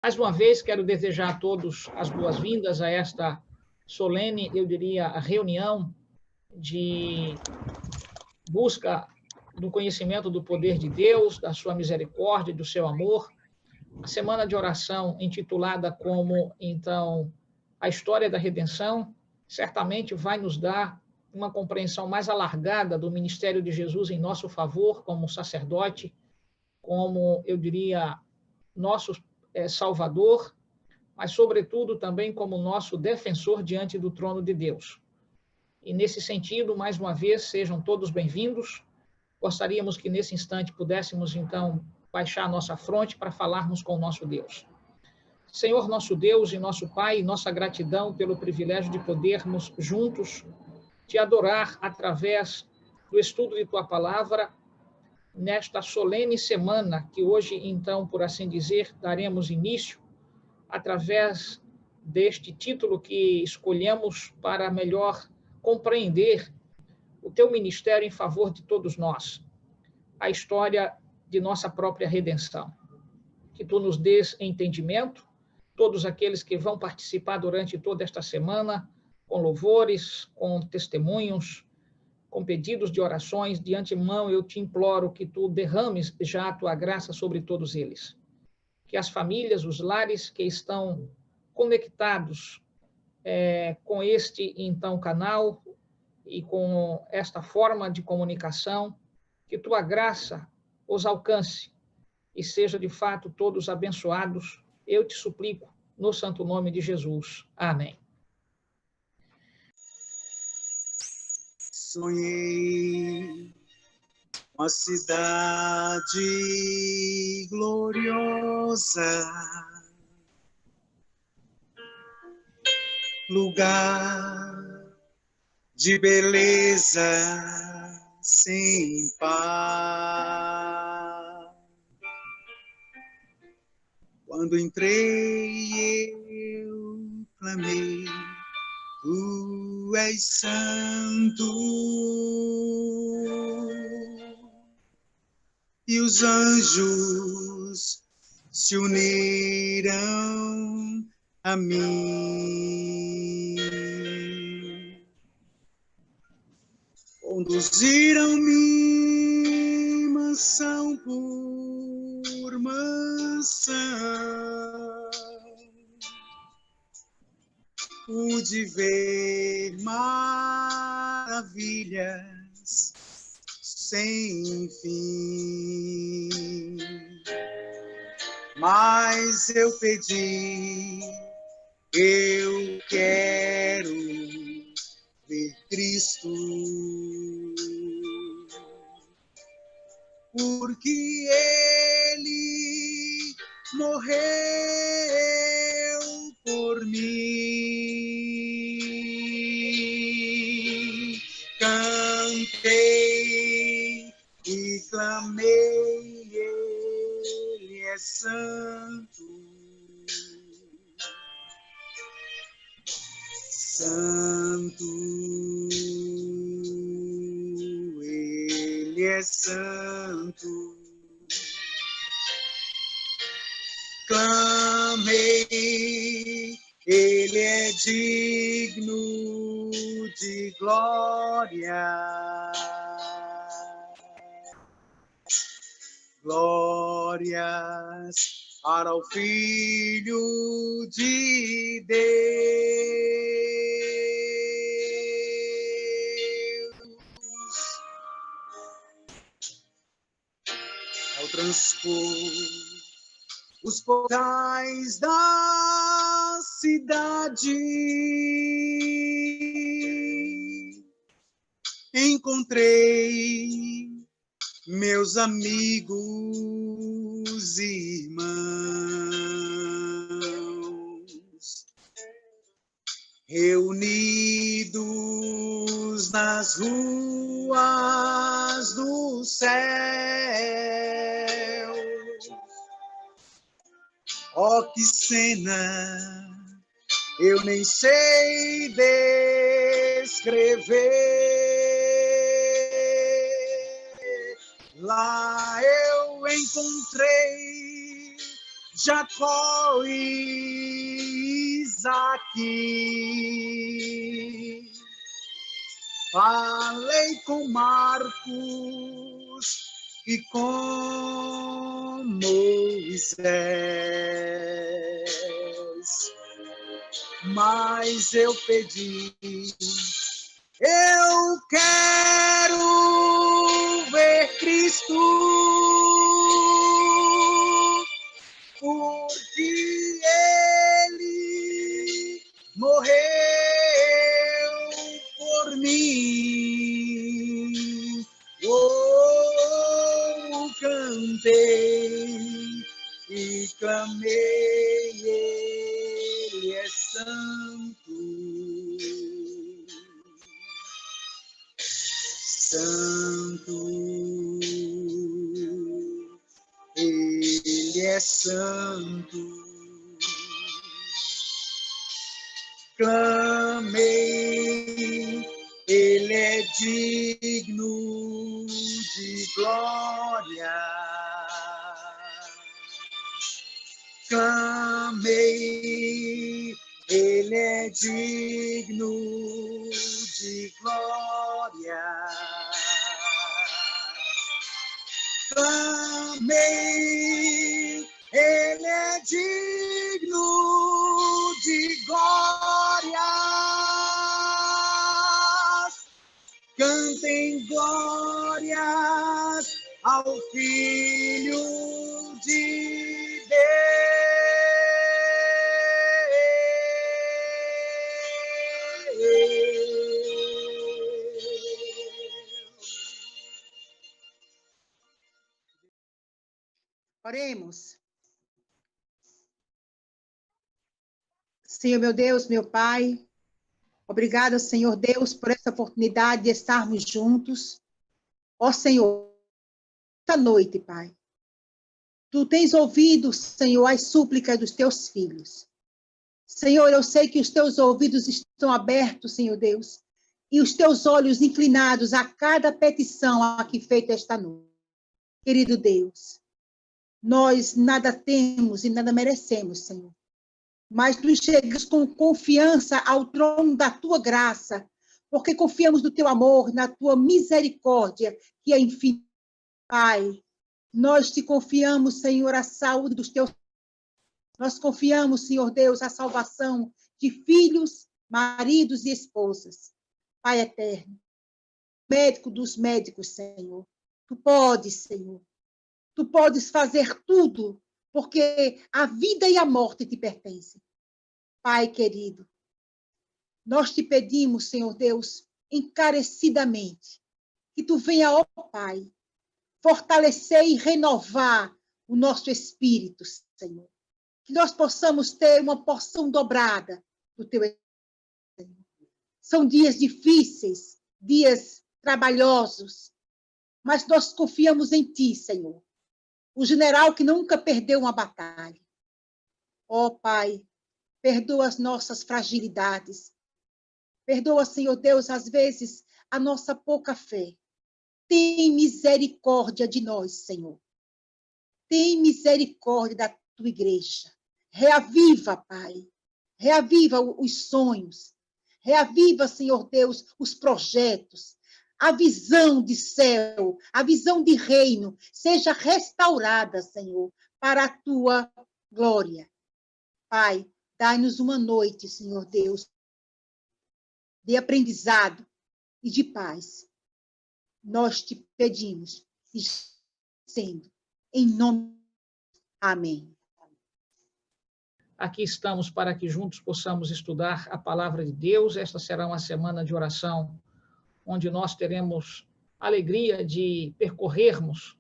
Mais uma vez, quero desejar a todos as boas-vindas a esta solene, eu diria, reunião de busca do conhecimento do poder de Deus, da sua misericórdia, do seu amor. A semana de oração intitulada como, então, a história da redenção, certamente vai nos dar uma compreensão mais alargada do ministério de Jesus em nosso favor, como sacerdote, como, eu diria, nosso Salvador, mas, sobretudo, também como nosso defensor diante do trono de Deus. E, nesse sentido, mais uma vez, sejam todos bem-vindos. Gostaríamos que, nesse instante, pudéssemos, então, baixar a nossa fronte para falarmos com o nosso Deus. Senhor, nosso Deus e nosso Pai, nossa gratidão pelo privilégio de podermos juntos te adorar através do estudo de tua palavra, nesta solene semana que hoje, então, por assim dizer, daremos início através deste título que escolhemos para melhor compreender o teu ministério em favor de todos nós, a história de nossa própria redenção. Que tu nos dês entendimento, todos aqueles que vão participar durante toda esta semana, com louvores, com testemunhos, com pedidos de orações, de antemão eu te imploro que tu derrames já a tua graça sobre todos eles. Que as famílias, os lares que estão conectados com este, então, canal e com esta forma de comunicação, que tua graça os alcance e seja, de fato, todos abençoados. Eu te suplico, no santo nome de Jesus. Amém. Sonhei uma cidade gloriosa, lugar de beleza sem par. Quando entrei, eu clamei, tu és santo, e os anjos se uniram a mim. Conduziram-me mansão por mansão, pude ver maravilhas sem fim, mas eu pedi, eu quero ver Cristo, porque Ele morreu por mim. Cantei e clamei, Ele é santo, santo, Ele é santo. Clamei, Ele é digno de glória. Glórias para o Filho de Deus. Ao transpor os portais da cidade, encontrei meus amigos e irmãos, reunidos nas ruas do céu. Oh, que cena, eu nem sei descrever. Lá eu encontrei Jacó e Isaque. Falei com Marcos e com Moisés, mas eu pedi, eu quero ver Cristo, porque Ele morreu por mim. Oh, cantei e clamei, Ele é santo, santo, Ele é santo. Clamei, Ele é digno de glória. Clamei, Ele é digno de glória. Clamei, Ele é digno de glória. Cantem glórias ao Filho de Deus. Oremos. Senhor, meu Deus, meu Pai, obrigada, Senhor Deus, por essa oportunidade de estarmos juntos. Ó Senhor, esta noite, Pai, Tu tens ouvido, Senhor, as súplicas dos Teus filhos. Senhor, eu sei que os Teus ouvidos estão abertos, Senhor Deus, e os Teus olhos inclinados a cada petição aqui feita esta noite. Querido Deus, nós nada temos e nada merecemos, Senhor. Mas tu chegas com confiança ao trono da tua graça, porque confiamos no teu amor, na tua misericórdia, que é infinita. Pai, nós te confiamos, Senhor, a saúde dos teus. Nós confiamos, Senhor Deus, a salvação de filhos, maridos e esposas. Pai eterno, médico dos médicos, Senhor. Tu podes, Senhor. Tu podes fazer tudo, porque a vida e a morte te pertencem. Pai querido, nós te pedimos, Senhor Deus, encarecidamente, que tu venha, ó Pai, fortalecer e renovar o nosso espírito, Senhor. Que nós possamos ter uma porção dobrada do teu espírito. São dias difíceis, dias trabalhosos, mas nós confiamos em ti, Senhor. O general que nunca perdeu uma batalha. Ó Pai, perdoa as nossas fragilidades. Perdoa, Senhor Deus, às vezes, a nossa pouca fé. Tem misericórdia de nós, Senhor. Tem misericórdia da tua igreja. Reaviva, Pai. Reaviva os sonhos. Reaviva, Senhor Deus, os projetos. A visão de céu, a visão de reino, seja restaurada, Senhor, para a tua glória. Pai, dai-nos uma noite, Senhor Deus, de aprendizado e de paz. Nós te pedimos, sendo, em nome. Amém. Aqui estamos para que juntos possamos estudar a palavra de Deus. Esta será uma semana de oração, onde nós teremos a alegria de percorrermos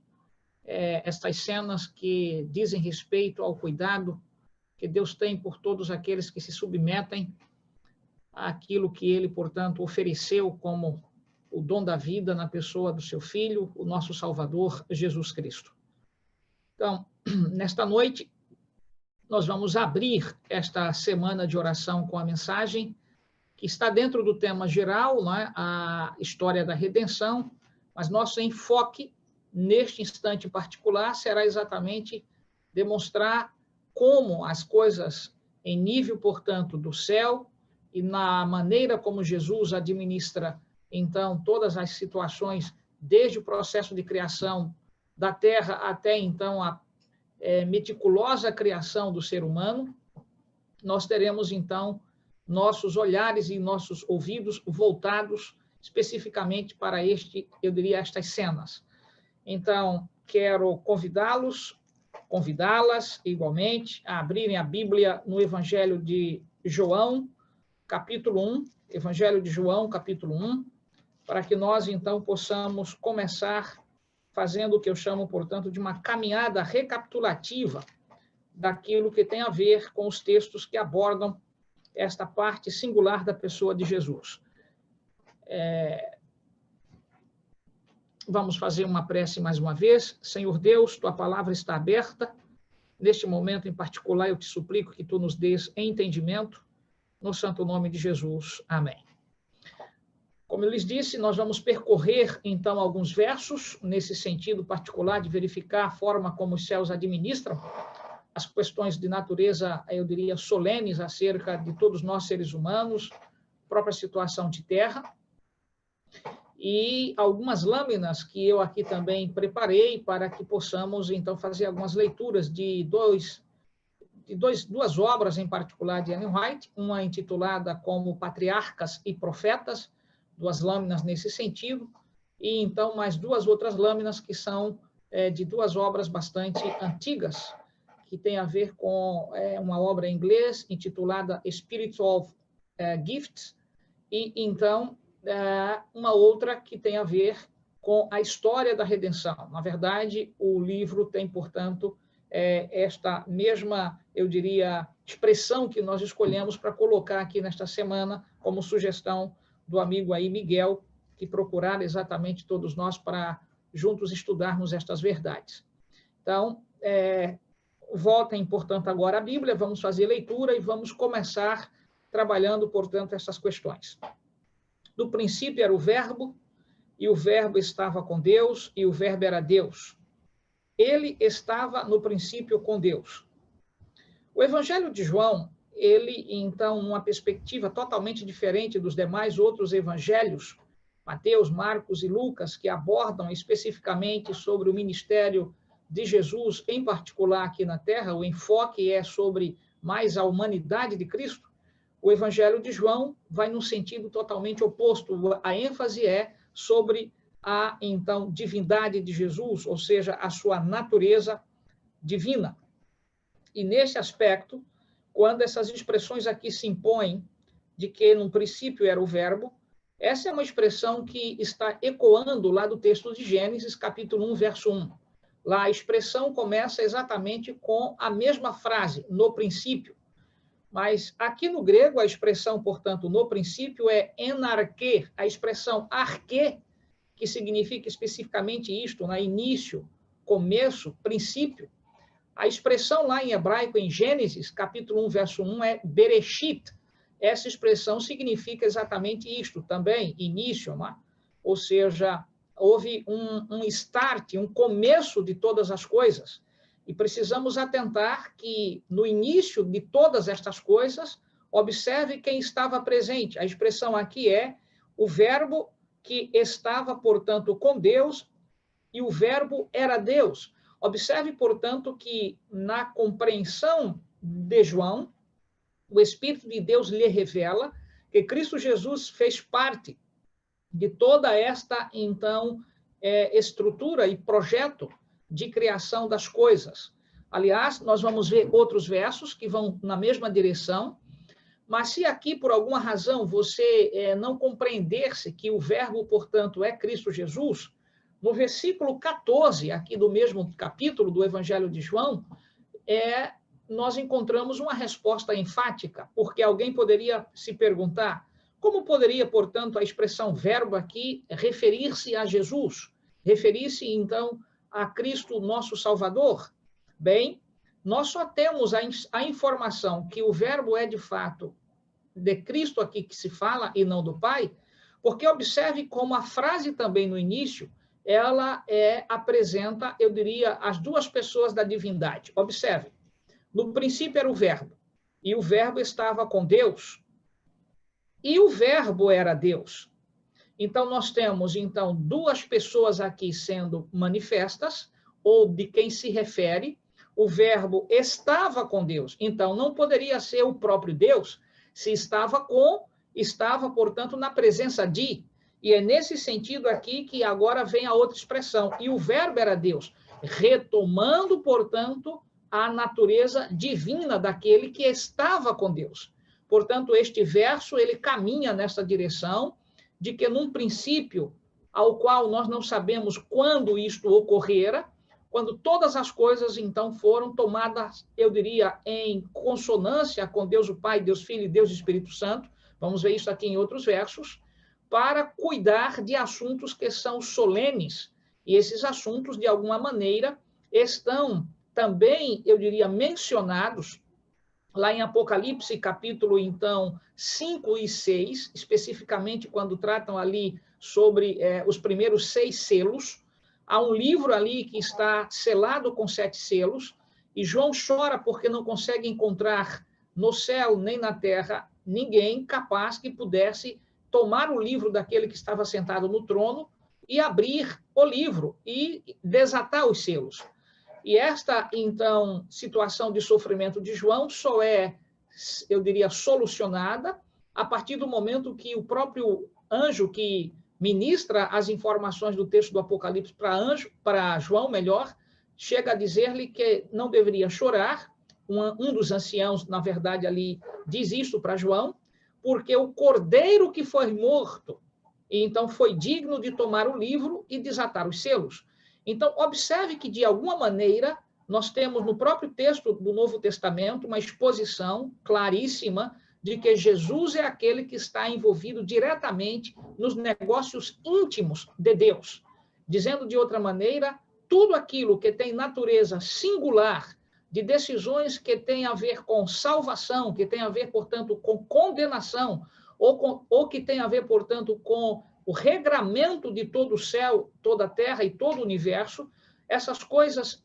estas cenas que dizem respeito ao cuidado que Deus tem por todos aqueles que se submetem àquilo que Ele, portanto, ofereceu como o dom da vida na pessoa do seu Filho, o nosso Salvador, Jesus Cristo. Então, nesta noite, nós vamos abrir esta semana de oração com a mensagem que está dentro do tema geral, né, a história da redenção, mas nosso enfoque, neste instante em particular, será exatamente demonstrar como as coisas em nível, portanto, do céu e na maneira como Jesus administra, então, todas as situações, desde o processo de criação da terra até, então, a meticulosa criação do ser humano, nós teremos, então, nossos olhares e nossos ouvidos voltados especificamente para eu diria, estas cenas. Então, quero convidá-las igualmente a abrirem a Bíblia no Evangelho de João, capítulo 1, Evangelho de João, capítulo 1, para que nós, então, possamos começar fazendo o que eu chamo, portanto, de uma caminhada recapitulativa daquilo que tem a ver com os textos que abordam esta parte singular da pessoa de Jesus. Vamos fazer uma prece mais uma vez. Senhor Deus, tua palavra está aberta. Neste momento em particular, eu te suplico que tu nos dês entendimento, no santo nome de Jesus. Amém. Como eu lhes disse, nós vamos percorrer, então, alguns versos, nesse sentido particular de verificar a forma como os céus administram as questões de natureza, eu diria, solenes acerca de todos nós seres humanos, própria situação de terra, e algumas lâminas que eu aqui também preparei para que possamos, então, fazer algumas leituras de duas obras em particular de Ellen White, uma intitulada como Patriarcas e Profetas, duas lâminas nesse sentido, e então mais duas outras lâminas que são de duas obras bastante antigas, que tem a ver com uma obra em inglês intitulada Spiritual Gifts, e então uma outra que tem a ver com a história da redenção. Na verdade, o livro tem, portanto, esta mesma, eu diria, expressão que nós escolhemos para colocar aqui nesta semana como sugestão do amigo aí, Miguel, que procurar exatamente todos nós para juntos estudarmos estas verdades. Então, voltem, portanto, agora à Bíblia, vamos fazer leitura e vamos começar trabalhando, portanto, essas questões. No princípio era o Verbo, e o Verbo estava com Deus, e o Verbo era Deus. Ele estava no princípio com Deus. O Evangelho de João, ele, então, numa perspectiva totalmente diferente dos demais outros evangelhos, Mateus, Marcos e Lucas, que abordam especificamente sobre o ministério de Jesus, em particular aqui na Terra, o enfoque é sobre mais a humanidade de Cristo. O Evangelho de João vai num sentido totalmente oposto. A ênfase é sobre a, então, divindade de Jesus, ou seja, a sua natureza divina. E, nesse aspecto, quando essas expressões aqui se impõem, de que, no princípio, era o Verbo, essa é uma expressão que está ecoando lá do texto de Gênesis, capítulo 1, verso 1. Lá a expressão começa exatamente com a mesma frase, no princípio. Mas aqui no grego, a expressão, portanto, no princípio é enarque, a expressão arque, que significa especificamente isto, início, começo, princípio. A expressão lá em hebraico, em Gênesis, capítulo 1, verso 1, é bereshit. Essa expressão significa exatamente isto também, início, ou seja, houve um start, um começo de todas as coisas. E precisamos atentar que, no início de todas estas coisas, observe quem estava presente. A expressão aqui é o Verbo que estava, portanto, com Deus, e o Verbo era Deus. Observe, portanto, que na compreensão de João, o Espírito de Deus lhe revela que Cristo Jesus fez parte de toda esta, então, estrutura e projeto de criação das coisas. Aliás, nós vamos ver outros versos que vão na mesma direção, mas se aqui, por alguma razão, você não compreender-se que o Verbo, portanto, é Cristo Jesus, no versículo 14, aqui do mesmo capítulo do Evangelho de João, nós encontramos uma resposta enfática, porque alguém poderia se perguntar, como poderia, portanto, a expressão verbo aqui referir-se a Jesus? Referir-se, então, a Cristo, nosso Salvador? Bem, nós só temos a informação que o verbo é, de fato, de Cristo aqui que se fala e não do Pai, porque observe como a frase também no início, ela apresenta, eu diria, as duas pessoas da divindade. Observe, No princípio era o Verbo, e o Verbo estava com Deus, e o Verbo era Deus. Então, nós temos, então, duas pessoas aqui sendo manifestas, ou de quem se refere. O Verbo estava com Deus, então não poderia ser o próprio Deus, se estava, portanto, na presença de. E é nesse sentido aqui que agora vem a outra expressão. E o Verbo era Deus, retomando, portanto, a natureza divina daquele que estava com Deus. Portanto, este verso, ele caminha nessa direção de que, num princípio, ao qual nós não sabemos quando isto ocorrera, quando todas as coisas, então, foram tomadas, eu diria, em consonância com Deus o Pai, Deus Filho e Deus Espírito Santo, vamos ver isso aqui em outros versos, para cuidar de assuntos que são solenes, e esses assuntos, de alguma maneira, estão também, eu diria, mencionados lá em Apocalipse, capítulo, então, 5 e 6, especificamente quando tratam ali sobre os primeiros 6 selos. Há um livro ali que está selado com 7 selos, e João chora porque não consegue encontrar no céu nem na terra ninguém capaz que pudesse tomar o livro daquele que estava sentado no trono e abrir o livro e desatar os selos. E esta, então, situação de sofrimento de João só é, eu diria, solucionada a partir do momento que o próprio anjo que ministra as informações do texto do Apocalipse para João, melhor, chega a dizer-lhe que não deveria chorar. Um dos anciãos, na verdade, ali diz isso para João, porque o cordeiro que foi morto, e então foi digno de tomar o livro e desatar os selos. Então, observe que, de alguma maneira, nós temos no próprio texto do Novo Testamento uma exposição claríssima de que Jesus é aquele que está envolvido diretamente nos negócios íntimos de Deus. Dizendo de outra maneira, tudo aquilo que tem natureza singular, de decisões que tem a ver com salvação, que tem a ver, portanto, com condenação, ou que tem a ver, portanto, com o regramento de todo o céu, toda a terra e todo o universo, essas coisas,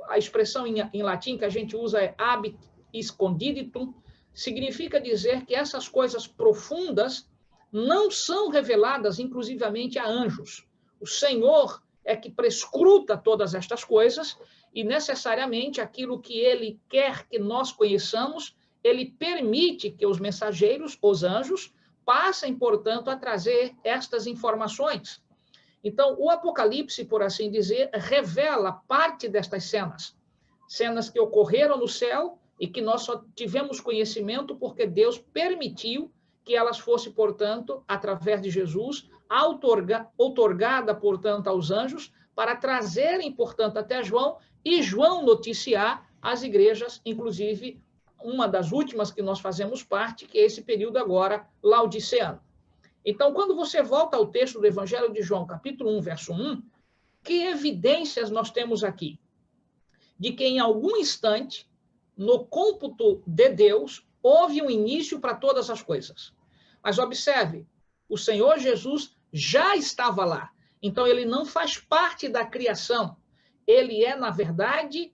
a expressão em latim que a gente usa é ab scondiditum, significa dizer que essas coisas profundas não são reveladas, inclusivamente, a anjos. O Senhor é que prescruta todas estas coisas e, necessariamente, aquilo que ele quer que nós conheçamos, ele permite que os mensageiros, os anjos, passem, portanto, a trazer estas informações. Então, o Apocalipse, por assim dizer, revela parte destas cenas. Cenas que ocorreram no céu e que nós só tivemos conhecimento porque Deus permitiu que elas fossem, portanto, através de Jesus, outorgada, portanto, aos anjos, para trazerem, portanto, até João, e João noticiar as igrejas, inclusive uma das últimas que nós fazemos parte, que é esse período agora laodiceano. Então, quando você volta ao texto do Evangelho de João, capítulo 1, verso 1, que evidências nós temos aqui? De que em algum instante, no cômputo de Deus, houve um início para todas as coisas. Mas observe, o Senhor Jesus já estava lá. Então, ele não faz parte da criação. Ele é, na verdade,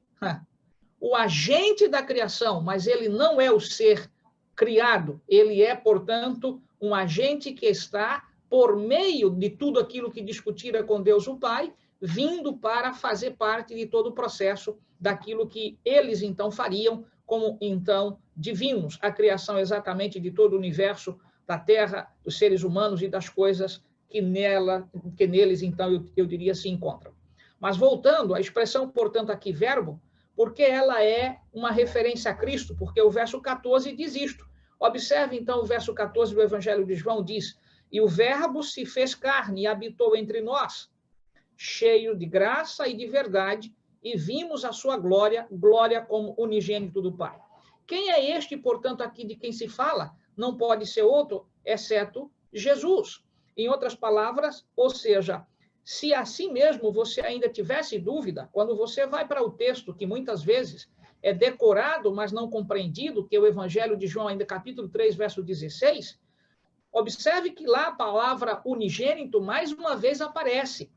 o agente da criação, mas ele não é o ser criado. Ele é, portanto, um agente que está, por meio de tudo aquilo que discutira com Deus o Pai, vindo para fazer parte de todo o processo daquilo que eles, então, fariam como, então, divinos. A criação exatamente de todo o universo, da Terra, dos seres humanos e das coisas que neles, então, eu diria, se encontram. Mas voltando, a expressão, portanto, aqui, verbo, porque ela é uma referência a Cristo, porque o verso 14 diz isto. Observe, então, o verso 14 do Evangelho de João diz, e o verbo se fez carne e habitou entre nós, cheio de graça e de verdade, e vimos a sua glória, glória como unigênito do Pai. Quem é este, portanto, aqui de quem se fala? Não pode ser outro, exceto Jesus. Em outras palavras, ou seja, se assim mesmo você ainda tivesse dúvida, quando você vai para o texto, que muitas vezes é decorado, mas não compreendido, que é o Evangelho de João, ainda capítulo 3, verso 16, observe que lá a palavra unigênito, mais uma vez, aparece.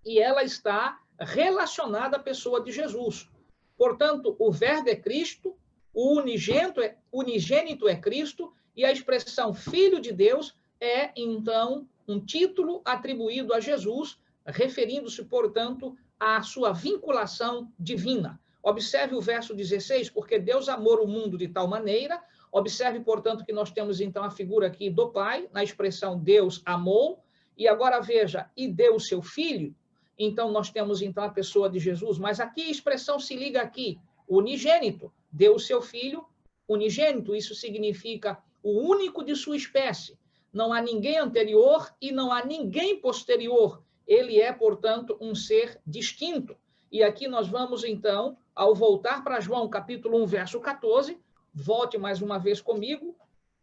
E ela está relacionada à pessoa de Jesus. Portanto, o Verbo é Cristo, o unigênito é Cristo, e a expressão Filho de Deus é, então, um título atribuído a Jesus, referindo-se, portanto, à sua vinculação divina. Observe o verso 16, porque Deus amou o mundo de tal maneira. Observe, portanto, que nós temos, então, a figura aqui do Pai, na expressão Deus amou, e agora veja, e deu o seu Filho. Então, nós temos, então, a pessoa de Jesus, mas aqui a expressão se liga aqui, unigênito, deu o seu Filho unigênito, isso significa o único de sua espécie. Não há ninguém anterior e não há ninguém posterior. Ele é, portanto, um ser distinto. E aqui nós vamos, então, ao voltar para João, capítulo 1, verso 14, volte mais uma vez comigo,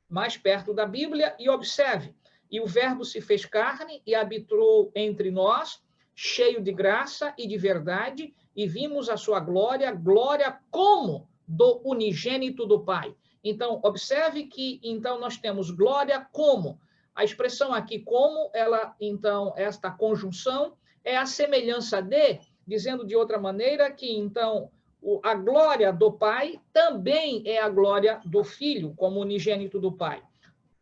mais perto da Bíblia, e observe. E o Verbo se fez carne e habitou entre nós, cheio de graça e de verdade, e vimos a sua glória, glória como do unigênito do Pai. Então, observe que, então, nós temos glória como. A expressão aqui como, ela, então, esta conjunção é a semelhança de, dizendo de outra maneira que, então, a glória do Pai também é a glória do Filho, como unigênito do Pai.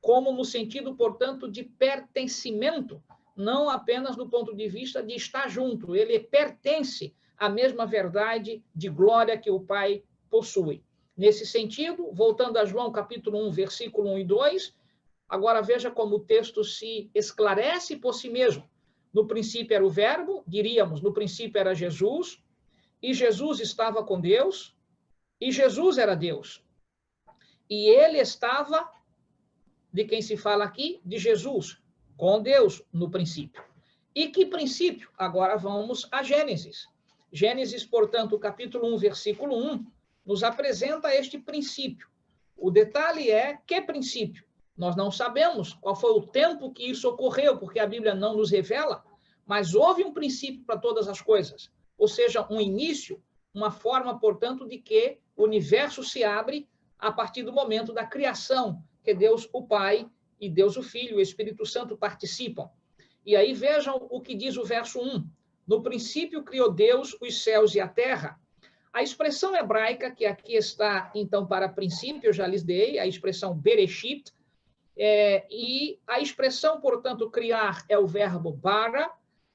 Como no sentido, portanto, de pertencimento, não apenas do ponto de vista de estar junto. Ele pertence à mesma verdade de glória que o Pai possui. Nesse sentido, voltando a João capítulo 1, versículo 1 e 2, agora veja como o texto se esclarece por si mesmo. No princípio era o Verbo, diríamos, no princípio era Jesus, e Jesus estava com Deus, e Jesus era Deus. E ele estava, de quem se fala aqui? De Jesus, com Deus no princípio. E que princípio? Agora vamos a Gênesis. Gênesis, portanto, capítulo 1, versículo 1, nos apresenta este princípio. O detalhe é, que princípio? Nós não sabemos qual foi o tempo que isso ocorreu, porque a Bíblia não nos revela, mas houve um princípio para todas as coisas, ou seja, um início, uma forma, portanto, de que o universo se abre a partir do momento da criação, que Deus o Pai e Deus o Filho, o Espírito Santo participam. E aí vejam o que diz o verso 1. No princípio criou Deus os céus e a terra. A expressão hebraica que aqui está, então, para princípio, eu já lhes dei, a expressão bereshit, e a expressão, portanto, criar é o verbo bara,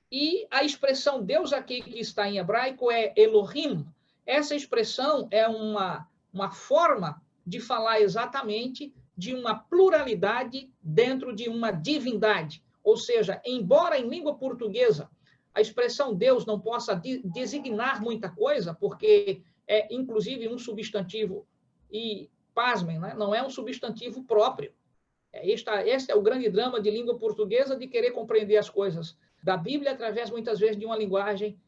e a expressão Deus aqui que está em hebraico é Elohim. Essa expressão é uma forma de falar exatamente de uma pluralidade dentro de uma divindade. Ou seja, embora em língua portuguesa a expressão Deus não possa designar muita coisa, porque é, inclusive, um substantivo, e, pasmem, né? Não é um substantivo próprio. Este é o grande drama de língua portuguesa, de querer compreender as coisas da Bíblia através, muitas vezes, de uma linguagem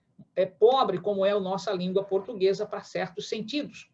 pobre, como é a nossa língua portuguesa, para certos sentidos.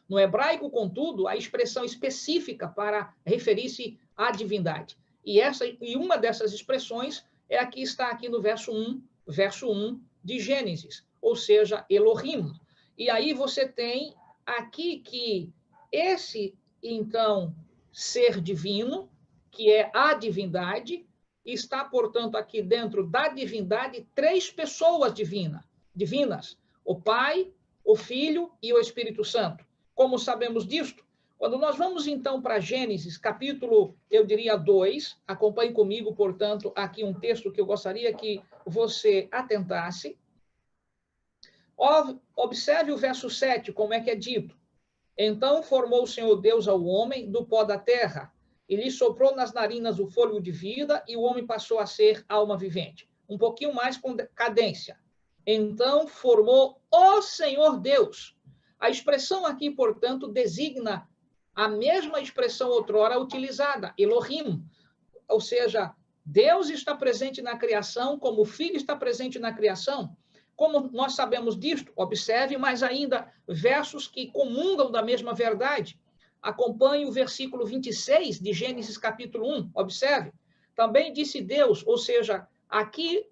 No hebraico, contudo, a expressão específica para referir-se à divindade. E uma dessas expressões é a que está aqui no verso 1 de Gênesis, ou seja, Elohim. E aí você tem aqui que esse, então, ser divino, que é a divindade, está, portanto, aqui dentro da divindade, 3 pessoas divinas, o Pai, o Filho e o Espírito Santo. Como sabemos disto? Quando nós vamos, então, para Gênesis, capítulo, eu diria, 2, acompanhe comigo, portanto, aqui um texto que eu gostaria que você atentasse. Observe o verso 7, como é que é dito. Então formou o Senhor Deus ao homem do pó da terra, e lhe soprou nas narinas o fôlego de vida, e o homem passou a ser alma vivente. Um pouquinho mais com cadência. Então formou o Senhor Deus. A expressão aqui, portanto, designa a mesma expressão outrora utilizada, Elohim, ou seja, Deus está presente na criação, como o Filho está presente na criação. Como nós sabemos disto? Observe mais ainda versos que comungam da mesma verdade. Acompanhe o versículo 26 de Gênesis capítulo 1, observe. Também disse Deus, ou seja, aqui,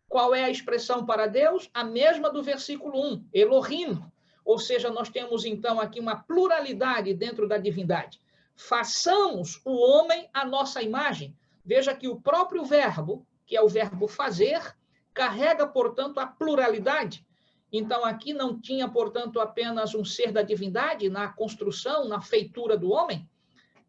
qual é a expressão para Deus? A mesma do versículo 1, Elohim. Ou seja, nós temos, então, aqui uma pluralidade dentro da divindade. Façamos o homem à nossa imagem. Veja que o próprio verbo, que é o verbo fazer, carrega, portanto, a pluralidade. Então, aqui não tinha, portanto, apenas um ser da divindade na construção, na feitura do homem.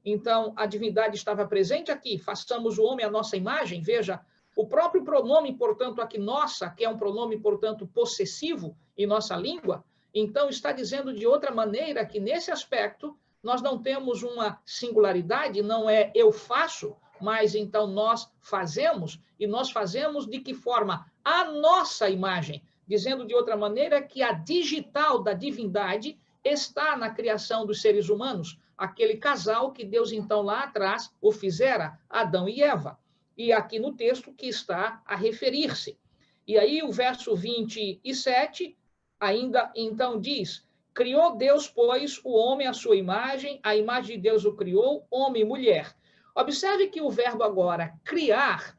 Então, a divindade estava presente aqui. Façamos o homem à nossa imagem. Veja, o próprio pronome, portanto, aqui nossa, que é um pronome, portanto, possessivo em nossa língua, então está dizendo de outra maneira que, nesse aspecto, nós não temos uma singularidade, não é eu faço, mas então nós fazemos, e nós fazemos de que forma? A nossa imagem, dizendo de outra maneira que a digital da divindade está na criação dos seres humanos, aquele casal que Deus então lá atrás o fizera, Adão e Eva. E aqui no texto que está a referir-se. E aí o verso 27 ainda então diz: criou Deus, pois, o homem à sua imagem, a imagem de Deus o criou, homem e mulher. Observe que o verbo agora, criar,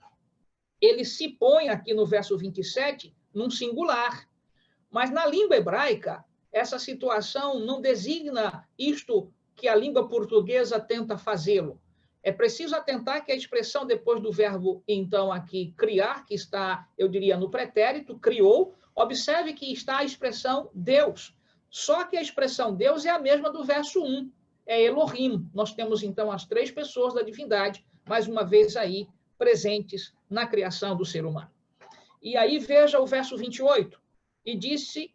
ele se põe aqui no verso 27 num singular. Mas na língua hebraica, essa situação não designa isto que a língua portuguesa tenta fazê-lo. É preciso atentar que a expressão depois do verbo, então, aqui, criar, que está, eu diria, no pretérito, criou, observe que está a expressão Deus. Só que a expressão Deus é a mesma do verso 1, é Elohim. Nós temos, então, as três pessoas da divindade, mais uma vez aí, presentes na criação do ser humano. E aí, veja o verso 28. E disse,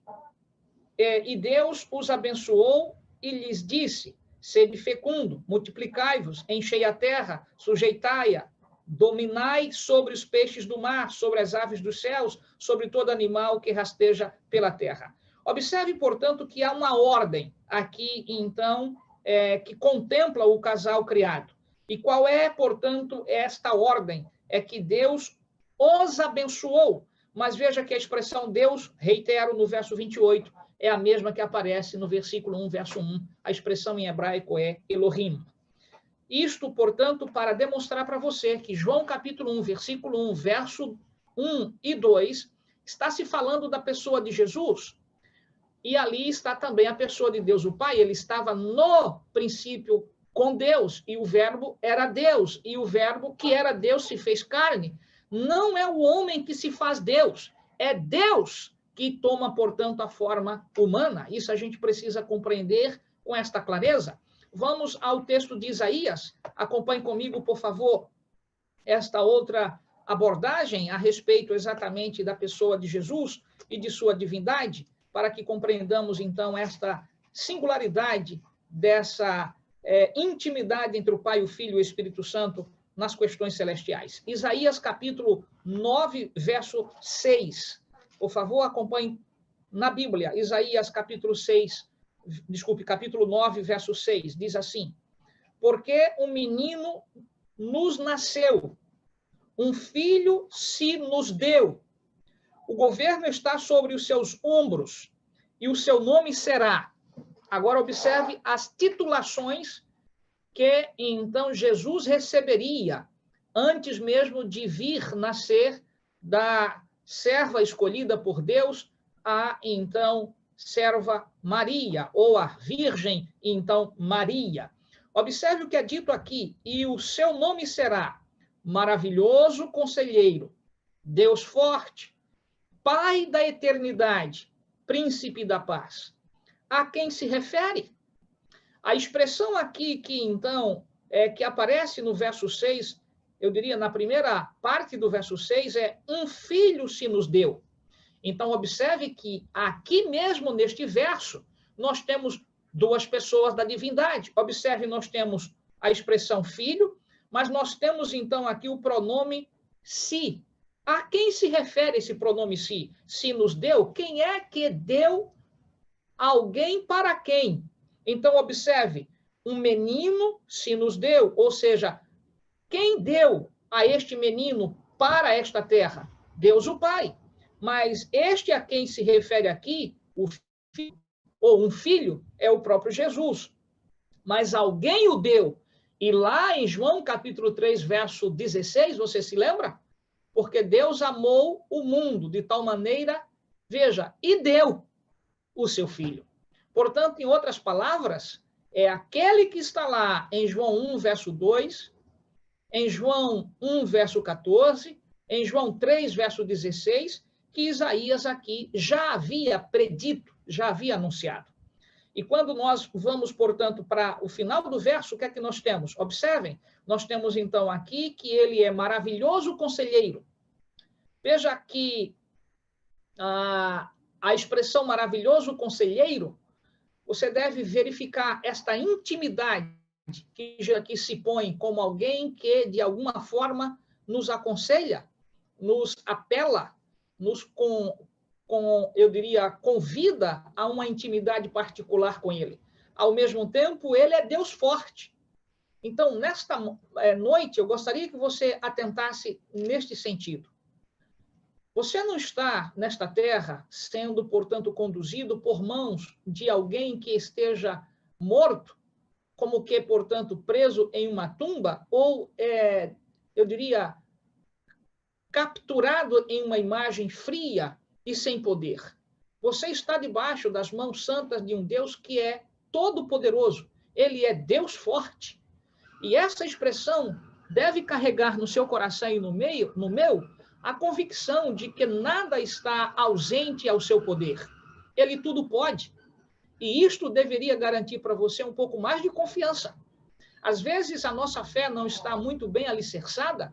e Deus os abençoou e lhes disse: sede fecundo, multiplicai-vos, enchei a terra, sujeitai-a, dominai sobre os peixes do mar, sobre as aves dos céus, sobre todo animal que rasteja pela terra. Observe, portanto, que há uma ordem aqui, então, que contempla o casal criado. E qual é, portanto, esta ordem? É que Deus os abençoou. Mas veja que a expressão Deus, reitero no verso 28, é a mesma que aparece no versículo 1, verso 1. A expressão em hebraico é Elohim. Isto, portanto, para demonstrar para você que João capítulo 1, versículo 1, verso 1 e 2, está se falando da pessoa de Jesus. E ali está também a pessoa de Deus, o Pai. Ele estava no princípio com Deus, e o verbo era Deus, e o verbo que era Deus se fez carne. Não é o homem que se faz Deus, é Deus que toma, portanto, a forma humana. Isso a gente precisa compreender com esta clareza. Vamos ao texto de Isaías. Acompanhe comigo, por favor, esta outra abordagem a respeito exatamente da pessoa de Jesus e de sua divindade, para que compreendamos, então, esta singularidade dessa intimidade entre o Pai, o Filho e o Espírito Santo nas questões celestiais. Isaías, capítulo 9, verso 6. Por favor, acompanhe na Bíblia. Isaías, capítulo 9, verso 6. Diz assim: porque um menino nos nasceu, um filho se nos deu. O governo está sobre os seus ombros, e o seu nome será... Agora, observe as titulações que, então, Jesus receberia antes mesmo de vir nascer da serva escolhida por Deus, a, então, serva Maria, ou a Virgem, então, Maria. Observe o que é dito aqui: e o seu nome será Maravilhoso Conselheiro, Deus Forte, Pai da Eternidade, Príncipe da Paz. A quem se refere? A expressão aqui que, então, que aparece no verso 6, eu diria, na primeira parte do verso 6, é um filho se nos deu. Então, observe que aqui mesmo, neste verso, nós temos duas pessoas da divindade. Observe, nós temos a expressão filho, mas nós temos, então, aqui o pronome se. A quem se refere esse pronome se? Se nos deu, quem é que deu alguém para quem? Então, observe, um menino se nos deu, ou seja, quem deu a este menino para esta terra? Deus o Pai. Mas este a quem se refere aqui, o filho, ou um filho, é o próprio Jesus. Mas alguém o deu. E lá em João capítulo 3, verso 16, você se lembra? Porque Deus amou o mundo de tal maneira, veja, e deu o seu filho. Portanto, em outras palavras, é aquele que está lá em João 1, verso 2, em João 1, verso 14, em João 3, verso 16, que Isaías aqui já havia predito, já havia anunciado. E quando nós vamos, portanto, para o final do verso, o que é que nós temos? Observem, nós temos então aqui que ele é maravilhoso conselheiro. Veja que a expressão maravilhoso conselheiro, você deve verificar esta intimidade que já aqui se põe como alguém que, de alguma forma, nos aconselha, nos apela, nos eu diria, convida a uma intimidade particular com ele. Ao mesmo tempo, ele é Deus forte. Então, nesta noite, eu gostaria que você atentasse neste sentido. Você não está nesta terra sendo, portanto, conduzido por mãos de alguém que esteja morto, como que, portanto, preso em uma tumba, ou, eu diria, capturado em uma imagem fria e sem poder. Você está debaixo das mãos santas de um Deus que é todo-poderoso. Ele é Deus forte. E essa expressão deve carregar no seu coração e no meu, a convicção de que nada está ausente ao seu poder. Ele tudo pode. E isto deveria garantir para você um pouco mais de confiança. Às vezes, a nossa fé não está muito bem alicerçada,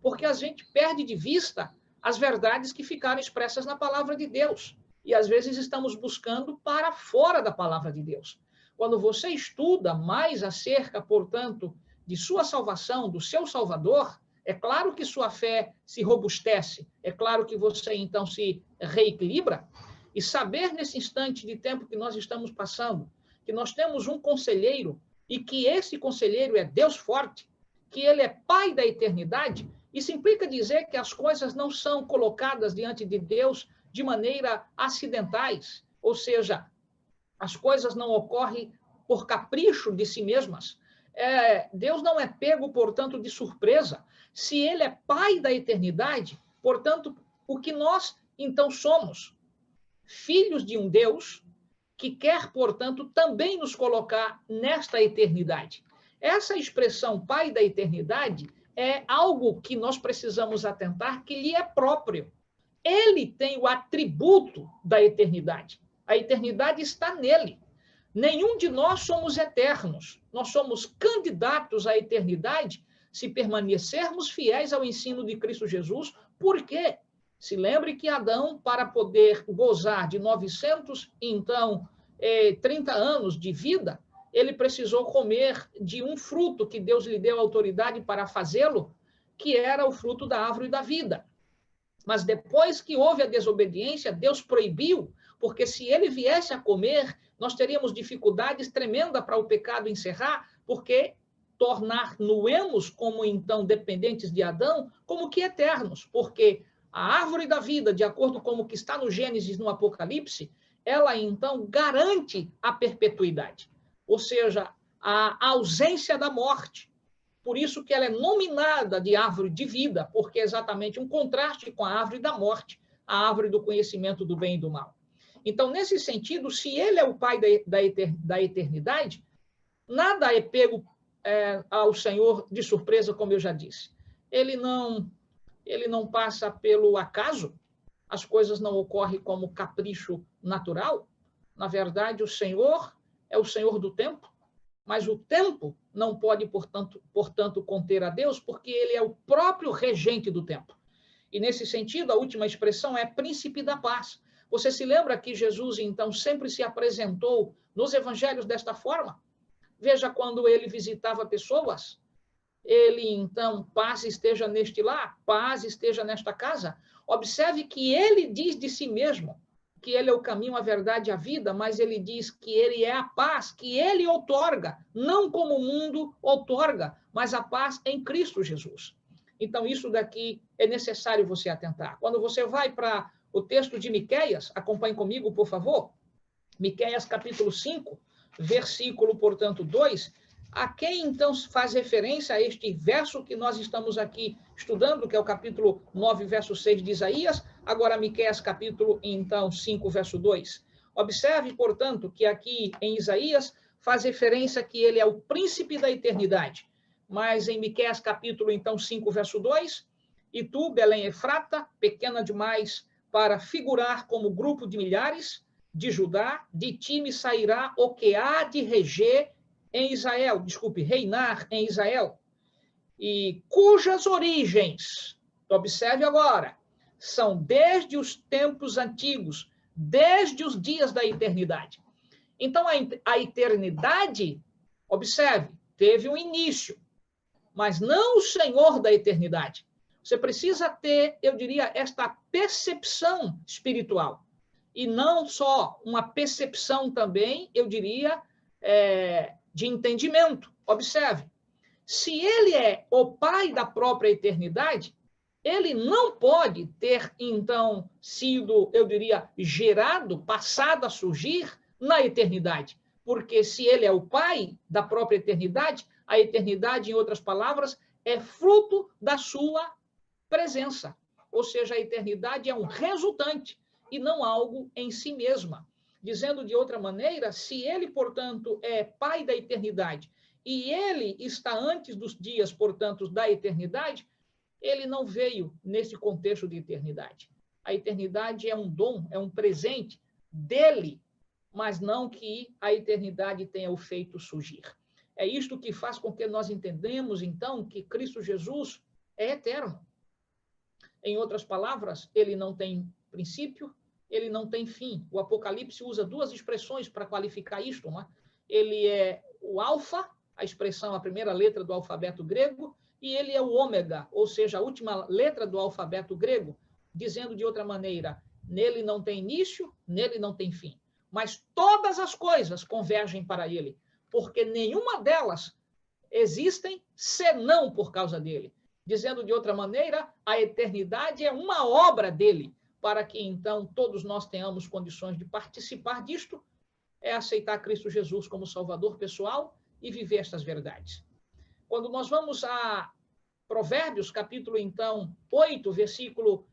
porque a gente perde de vista as verdades que ficaram expressas na palavra de Deus. E, às vezes, estamos buscando para fora da palavra de Deus. Quando você estuda mais acerca, portanto, de sua salvação, do seu Salvador, é claro que sua fé se robustece, é claro que você, então, se reequilibra. E saber, nesse instante de tempo que nós estamos passando, que nós temos um conselheiro e que esse conselheiro é Deus forte, que ele é Pai da eternidade, isso implica dizer que as coisas não são colocadas diante de Deus de maneira acidentais, ou seja, as coisas não ocorrem por capricho de si mesmas. Deus não é pego, portanto, de surpresa. Se ele é Pai da eternidade, portanto, o que nós, então, somos? Filhos de um Deus que quer, portanto, também nos colocar nesta eternidade. Essa expressão Pai da eternidade é algo que nós precisamos atentar, que lhe é próprio. Ele tem o atributo da eternidade. A eternidade está nele. Nenhum de nós somos eternos. Nós somos candidatos à eternidade se permanecermos fiéis ao ensino de Cristo Jesus. Por quê? Se lembre que Adão, para poder gozar de 930 anos de vida, ele precisou comer de um fruto que Deus lhe deu autoridade para fazê-lo, que era o fruto da árvore da vida. Mas depois que houve a desobediência, Deus proibiu, porque se ele viesse a comer, nós teríamos dificuldades tremendas para o pecado encerrar, porque tornar-nos como então dependentes de Adão, como que eternos, porque a árvore da vida, de acordo com o que está no Gênesis, no Apocalipse, ela então garante a perpetuidade, ou seja, a ausência da morte. Por isso que ela é nominada de árvore de vida, porque é exatamente um contraste com a árvore da morte, a árvore do conhecimento do bem e do mal. Então, nesse sentido, se ele é o Pai da eternidade, nada é pego ao Senhor de surpresa, como eu já disse. Ele não passa pelo acaso, as coisas não ocorrem como capricho natural. Na verdade, o Senhor é o Senhor do tempo, mas o tempo não pode, portanto, conter a Deus, porque ele é o próprio regente do tempo. E, nesse sentido, a última expressão é príncipe da paz. Você se lembra que Jesus, então, sempre se apresentou nos evangelhos desta forma? Veja, quando ele visitava pessoas, ele, então, paz esteja neste lar, paz esteja nesta casa. Observe que ele diz de si mesmo que ele é o caminho, a verdade e a vida, mas ele diz que ele é a paz, que ele outorga, não como o mundo outorga, mas a paz em Cristo Jesus. Então, isso daqui é necessário você atentar. Quando você vai para o texto de Miqueias, acompanhe comigo, por favor. Miqueias, capítulo 5, versículo, portanto, 2, a quem, então, faz referência a este verso que nós estamos aqui estudando, que é o capítulo 9, verso 6 de Isaías, agora Miqueias, capítulo, então, 5, verso 2. Observe, portanto, que aqui em Isaías faz referência que ele é o príncipe da eternidade, mas em Miqueias, capítulo, então, 5, verso 2, e tu, Belém Efrata, pequena demais para figurar como grupo de milhares de Judá, de ti me sairá o que há de reger em Israel, desculpe, reinar em Israel, e cujas origens, observe agora, são desde os tempos antigos, desde os dias da eternidade. Então, a eternidade, observe, teve um início, mas não o Senhor da eternidade. Você precisa ter, eu diria, esta percepção espiritual. E não só uma percepção também, eu diria, de entendimento. Observe, se ele é o Pai da própria eternidade, ele não pode ter, então, sido, eu diria, gerado, passado a surgir na eternidade. Porque se ele é o Pai da própria eternidade, a eternidade, em outras palavras, é fruto da sua presença. Ou seja, a eternidade é um resultante e não algo em si mesma. Dizendo de outra maneira, se ele, portanto, é Pai da eternidade e ele está antes dos dias, portanto, da eternidade, ele não veio nesse contexto de eternidade. A eternidade é um dom, é um presente dele, mas não que a eternidade tenha o feito surgir. É isto que faz com que nós entendamos, então, que Cristo Jesus é eterno. Em outras palavras, ele não tem princípio, ele não tem fim. O Apocalipse usa duas expressões para qualificar isto, não é? Ele é o alfa, a expressão, a primeira letra do alfabeto grego, e ele é o ômega, ou seja, a última letra do alfabeto grego, dizendo de outra maneira, nele não tem início, nele não tem fim. Mas todas as coisas convergem para ele, porque nenhuma delas existem senão por causa dele. Dizendo de outra maneira, a eternidade é uma obra dele, para que então todos nós tenhamos condições de participar disto, é aceitar Cristo Jesus como Salvador pessoal e viver estas verdades. Quando nós vamos a Provérbios, capítulo, então, 8, versículo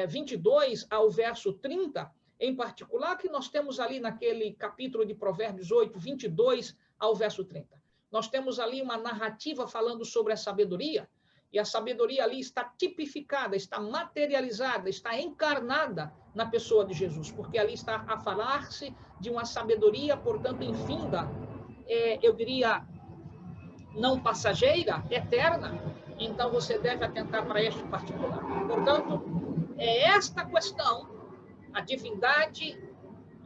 22 ao verso 30, em particular, que nós temos ali naquele capítulo de Provérbios 8, 22 ao verso 30. Nós temos ali uma narrativa falando sobre a sabedoria, e a sabedoria ali está tipificada, está materializada, está encarnada na pessoa de Jesus, porque ali está a falar-se de uma sabedoria, portanto, infinda, eu diria, não passageira, eterna. Então, você deve atentar para este particular. Portanto, é esta questão, a divindade,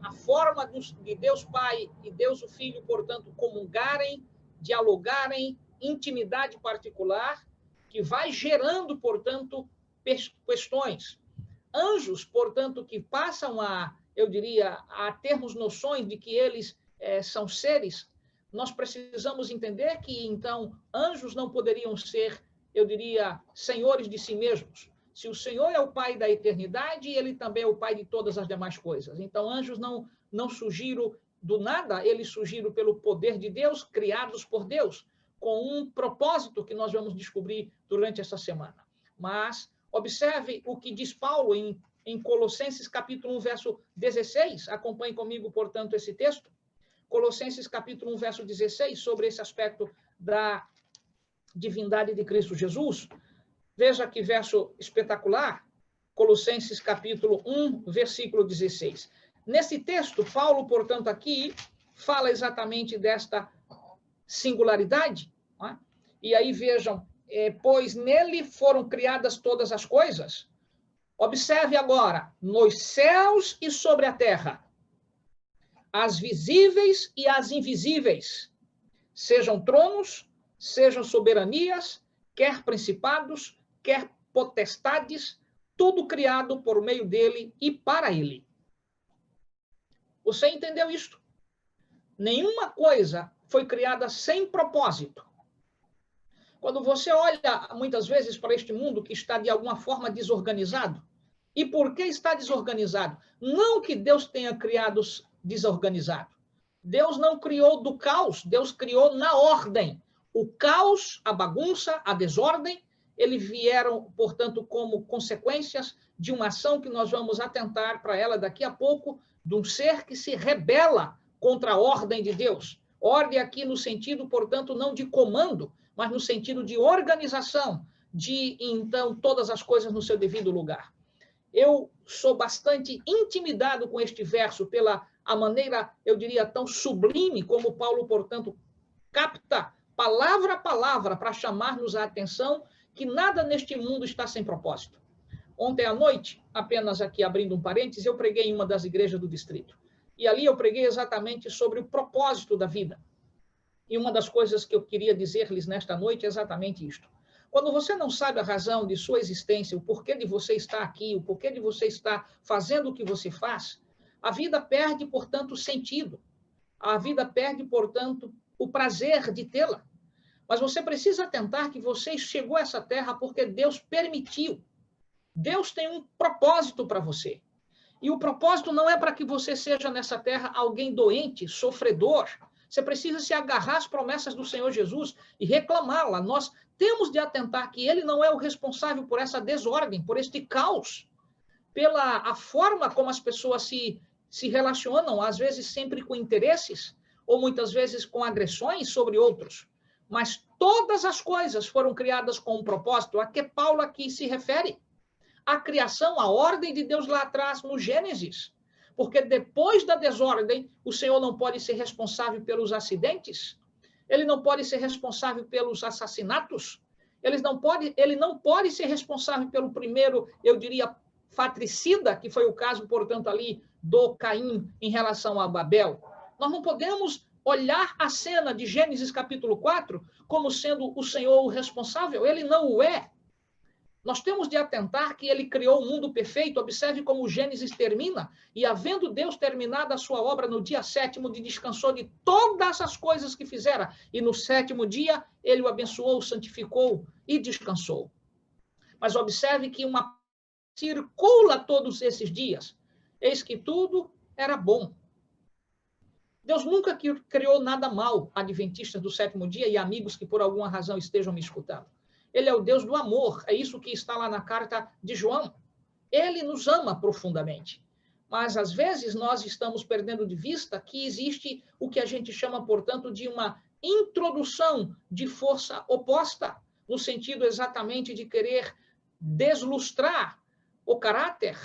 a forma de Deus Pai e Deus o Filho, portanto, comungarem, dialogarem, intimidade particular, que vai gerando, portanto, questões. Anjos, portanto, que passam eu diria, a termos noções de que eles são seres, nós precisamos entender que, então, anjos não poderiam ser, eu diria, senhores de si mesmos. Se o Senhor é o Pai da eternidade, ele também é o Pai de todas as demais coisas. Então, anjos não surgiram do nada, eles surgiram pelo poder de Deus, criados por Deus, com um propósito que nós vamos descobrir durante essa semana. Mas observe o que diz Paulo em Colossenses capítulo 1, verso 16. Acompanhe comigo, portanto, esse texto. Colossenses capítulo 1, verso 16, sobre esse aspecto da divindade de Cristo Jesus. Veja que verso espetacular. Colossenses capítulo 1, versículo 16. Nesse texto, Paulo, portanto, aqui fala exatamente desta singularidade, não é? E aí vejam, pois nele foram criadas todas as coisas. Observe agora, nos céus e sobre a terra, as visíveis e as invisíveis, sejam tronos, sejam soberanias, quer principados, quer potestades, tudo criado por meio dele e para ele. Você entendeu isto? Nenhuma coisa foi criada sem propósito. Quando você olha, muitas vezes, para este mundo que está, de alguma forma, desorganizado, e por que está desorganizado? Não que Deus tenha criado desorganizado. Deus não criou do caos, Deus criou na ordem. O caos, a bagunça, a desordem, eles vieram, portanto, como consequências de uma ação que nós vamos atentar para ela daqui a pouco, de um ser que se rebela contra a ordem de Deus. Ordem aqui no sentido, portanto, não de comando, mas no sentido de organização, de, então, todas as coisas no seu devido lugar. eu sou bastante intimidado com este verso pela a maneira, eu diria, tão sublime como Paulo, portanto, capta palavra a palavra para chamar-nos a atenção que nada neste mundo está sem propósito. Ontem à noite, apenas aqui abrindo um parênteses, eu preguei em uma das igrejas do distrito. E ali eu preguei exatamente sobre o propósito da vida. E uma das coisas que eu queria dizer-lhes nesta noite é exatamente isto. Quando você não sabe a razão de sua existência, o porquê de você estar aqui, o porquê de você estar fazendo o que você faz, a vida perde, portanto, sentido. A vida perde, portanto, o prazer de tê-la. Mas você precisa atentar que você chegou a essa terra porque Deus permitiu. Deus tem um propósito para você. E o propósito não é para que você seja nessa terra alguém doente, sofredor. Você precisa se agarrar às promessas do Senhor Jesus e reclamá-la. Nós temos de atentar que Ele não é o responsável por essa desordem, por este caos, pela a forma como as pessoas se relacionam, às vezes sempre com interesses, ou muitas vezes com agressões sobre outros. Mas todas as coisas foram criadas com um propósito, a que Paulo aqui se refere. A criação, a ordem de Deus lá atrás, no Gênesis. Porque depois da desordem, o Senhor não pode ser responsável pelos acidentes, ele não pode ser responsável pelos assassinatos, ele não pode ser responsável pelo primeiro, eu diria, fratricida, que foi o caso, portanto, ali do Caim em relação a Babel. Nós não podemos olhar a cena de Gênesis capítulo 4 como sendo o Senhor o responsável, ele não o é. Nós temos de atentar que ele criou o mundo perfeito. Observe como o Gênesis termina. E havendo Deus terminado a sua obra no dia 7º, descansou de todas as coisas que fizera. E no 7º dia, ele o abençoou, santificou e descansou. Mas observe que uma circula todos esses dias. Eis que tudo era bom. Deus nunca criou nada mal, adventistas do 7º dia e amigos que por alguma razão estejam me escutando. Ele é o Deus do amor, é isso que está lá na carta de João. Ele nos ama profundamente. Mas, às vezes, nós estamos perdendo de vista que existe o que a gente chama, portanto, de uma introdução de força oposta, no sentido exatamente de querer deslustrar o caráter,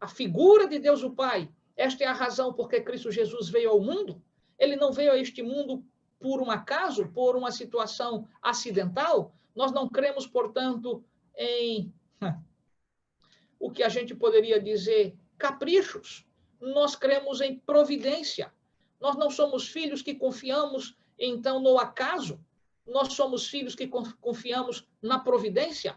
a figura de Deus o Pai. Esta é a razão por que Cristo Jesus veio ao mundo. Ele não veio a este mundo por um acaso, por uma situação acidental. Nós não cremos, portanto, em o que a gente poderia dizer caprichos. Nós cremos em providência. Nós não somos filhos que confiamos, então, no acaso. Nós somos filhos que confiamos na providência.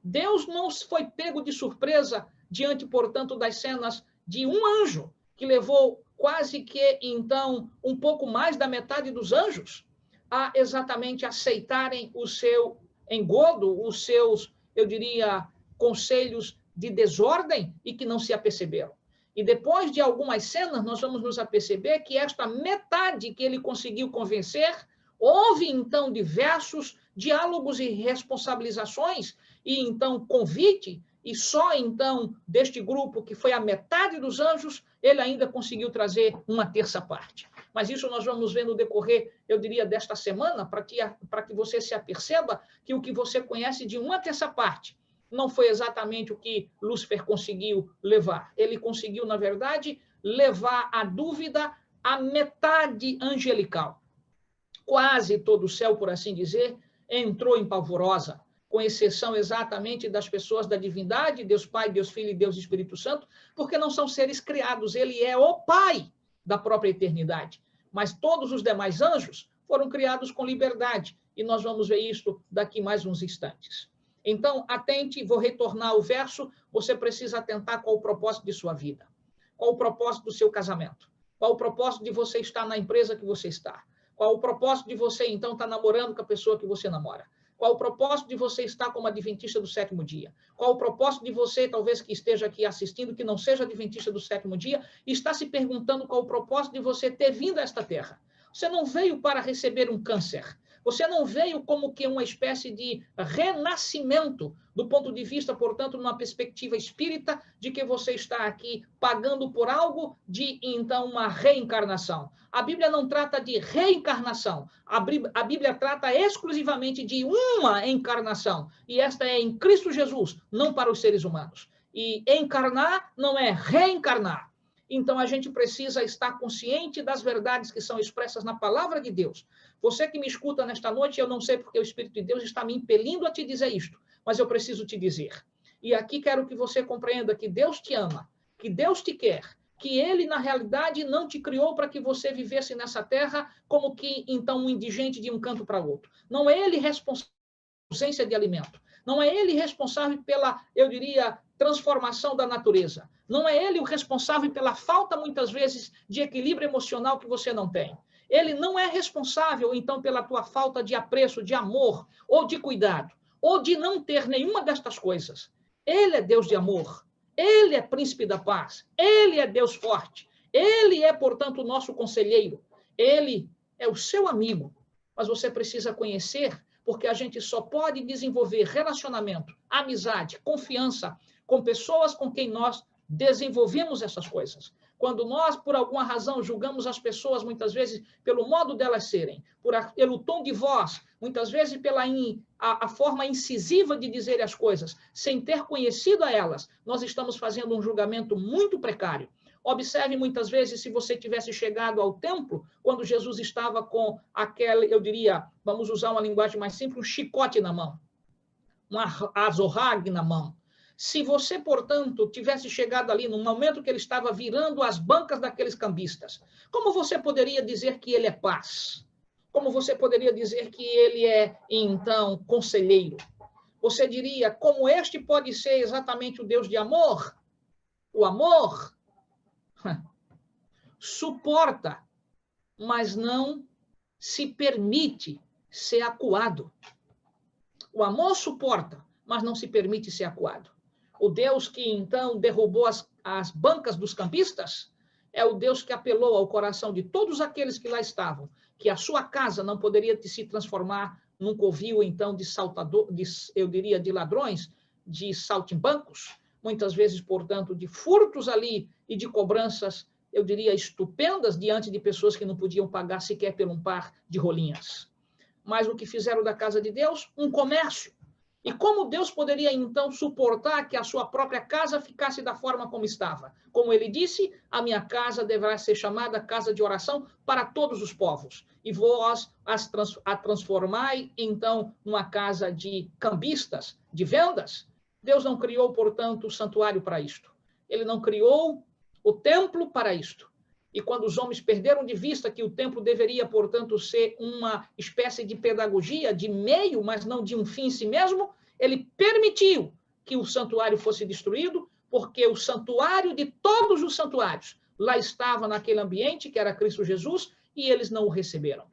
Deus não foi pego de surpresa diante, portanto, das cenas de um anjo que levou quase que, então, um pouco mais da metade dos anjos a exatamente aceitarem o seu engodo, os seus, eu diria, conselhos de desordem e que não se aperceberam. E depois de algumas cenas, nós vamos nos aperceber que esta metade que ele conseguiu convencer, houve então diversos diálogos e responsabilizações, e então convite, e só então deste grupo, que foi a metade dos anjos, ele ainda conseguiu trazer uma terça parte. Mas isso nós vamos ver no decorrer, eu diria, desta semana, para que você se aperceba que o que você conhece de uma terça parte não foi exatamente o que Lúcifer conseguiu levar. Ele conseguiu, na verdade, levar a dúvida à metade angelical. Quase todo o céu, por assim dizer, entrou em polvorosa, com exceção exatamente das pessoas da divindade, Deus Pai, Deus Filho e Deus Espírito Santo, porque não são seres criados, ele é o Pai da própria eternidade. Mas todos os demais anjos foram criados com liberdade, e nós vamos ver isso daqui mais uns instantes. Então, atente, vou retornar ao verso, você precisa atentar qual o propósito de sua vida, qual o propósito do seu casamento, qual o propósito de você estar na empresa que você está, qual o propósito de você, então, estar namorando com a pessoa que você namora, qual o propósito de você estar como adventista do 7º dia, qual o propósito de você, talvez, que esteja aqui assistindo, que não seja adventista do 7º dia, e está se perguntando qual o propósito de você ter vindo a esta terra. Você não veio para receber um câncer. Você não veio como que uma espécie de renascimento, do ponto de vista, portanto, numa perspectiva espírita, de que você está aqui pagando por algo de, então, uma reencarnação. A Bíblia não trata de reencarnação. A Bíblia trata exclusivamente de uma encarnação. E esta é em Cristo Jesus, não para os seres humanos. E encarnar não é reencarnar. Então, a gente precisa estar consciente das verdades que são expressas na palavra de Deus. Você que me escuta nesta noite, eu não sei porque o Espírito de Deus está me impelindo a te dizer isto, mas eu preciso te dizer. E aqui quero que você compreenda que Deus te ama, que Deus te quer, que Ele, na realidade, não te criou para que você vivesse nessa terra como que, então, um indigente de um canto para outro. Não é Ele responsável pela ausência de alimento. Não é Ele responsável pela, eu diria, transformação da natureza. Não é Ele o responsável pela falta, muitas vezes, de equilíbrio emocional que você não tem. Ele não é responsável, então, pela tua falta de apreço, de amor, ou de cuidado, ou de não ter nenhuma destas coisas. Ele é Deus de amor. Ele é príncipe da paz. Ele é Deus forte. Ele é, portanto, o nosso conselheiro. Ele é o seu amigo. Mas você precisa conhecer, porque a gente só pode desenvolver relacionamento, amizade, confiança com pessoas com quem nós desenvolvemos essas coisas. Quando nós, por alguma razão, julgamos as pessoas, muitas vezes, pelo modo delas serem, pelo tom de voz, muitas vezes pela a forma incisiva de dizer as coisas, sem ter conhecido a elas, nós estamos fazendo um julgamento muito precário. Observe, muitas vezes, se você tivesse chegado ao templo, quando Jesus estava com aquela, eu diria, vamos usar uma linguagem mais simples, um chicote na mão, uma azorrague na mão. Se você, portanto, tivesse chegado ali no momento que ele estava virando as bancas daqueles cambistas, como você poderia dizer que ele é paz? Como você poderia dizer que ele é, então, conselheiro? Você diria, como este pode ser exatamente o Deus de amor? O amor suporta, mas não se permite ser acuado. O amor suporta, mas não se permite ser acuado. O Deus que, então, derrubou as bancas dos campistas é o Deus que apelou ao coração de todos aqueles que lá estavam, que a sua casa não poderia se transformar num covil, então, de saltador, eu diria, de ladrões, de saltimbancos, muitas vezes, portanto, de furtos ali e de cobranças, eu diria, estupendas diante de pessoas que não podiam pagar sequer por um par de rolinhas. Mas o que fizeram da casa de Deus? Um comércio. E como Deus poderia, então, suportar que a sua própria casa ficasse da forma como estava? Como ele disse, a minha casa deverá ser chamada casa de oração para todos os povos. E vós a transformai, então, numa casa de cambistas, de vendas. Deus não criou, portanto, o santuário para isto. Ele não criou o templo para isto. E quando os homens perderam de vista que o templo deveria, portanto, ser uma espécie de pedagogia, de meio, mas não de um fim em si mesmo, ele permitiu que o santuário fosse destruído, porque o santuário de todos os santuários lá estava naquele ambiente, que era Cristo Jesus, e eles não o receberam.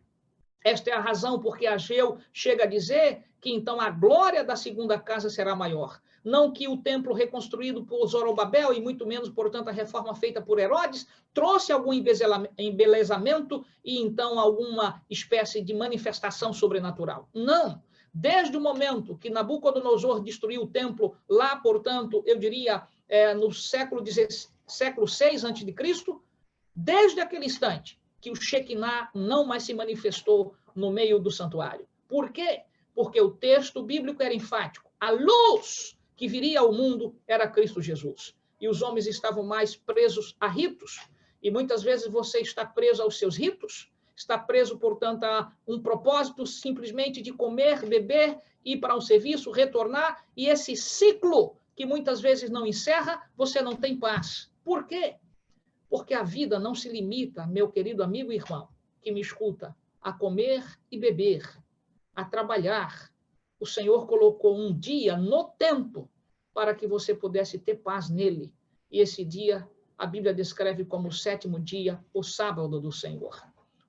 Esta é a razão porque Ageu chega a dizer que, então, a glória da segunda casa será maior. Não que o templo reconstruído por Zorobabel, e muito menos, portanto, a reforma feita por Herodes, trouxe algum embelezamento e, então, alguma espécie de manifestação sobrenatural. Não. Desde o momento que Nabucodonosor destruiu o templo, lá, portanto, eu diria, no século VI a.C., desde aquele instante que o Shekinah não mais se manifestou no meio do santuário. Por quê? Porque o texto bíblico era enfático. A luz que viria ao mundo era Cristo Jesus. E os homens estavam mais presos a ritos. E muitas vezes você está preso aos seus ritos, está preso, portanto, a um propósito simplesmente de comer, beber, ir para um serviço, retornar, e esse ciclo que muitas vezes não encerra, você não tem paz. Por quê? Porque a vida não se limita, meu querido amigo e irmão, que me escuta, a comer e beber, a trabalhar. O Senhor colocou um dia no tempo para que você pudesse ter paz nele. E esse dia, a Bíblia descreve como o 7º dia, o sábado do Senhor.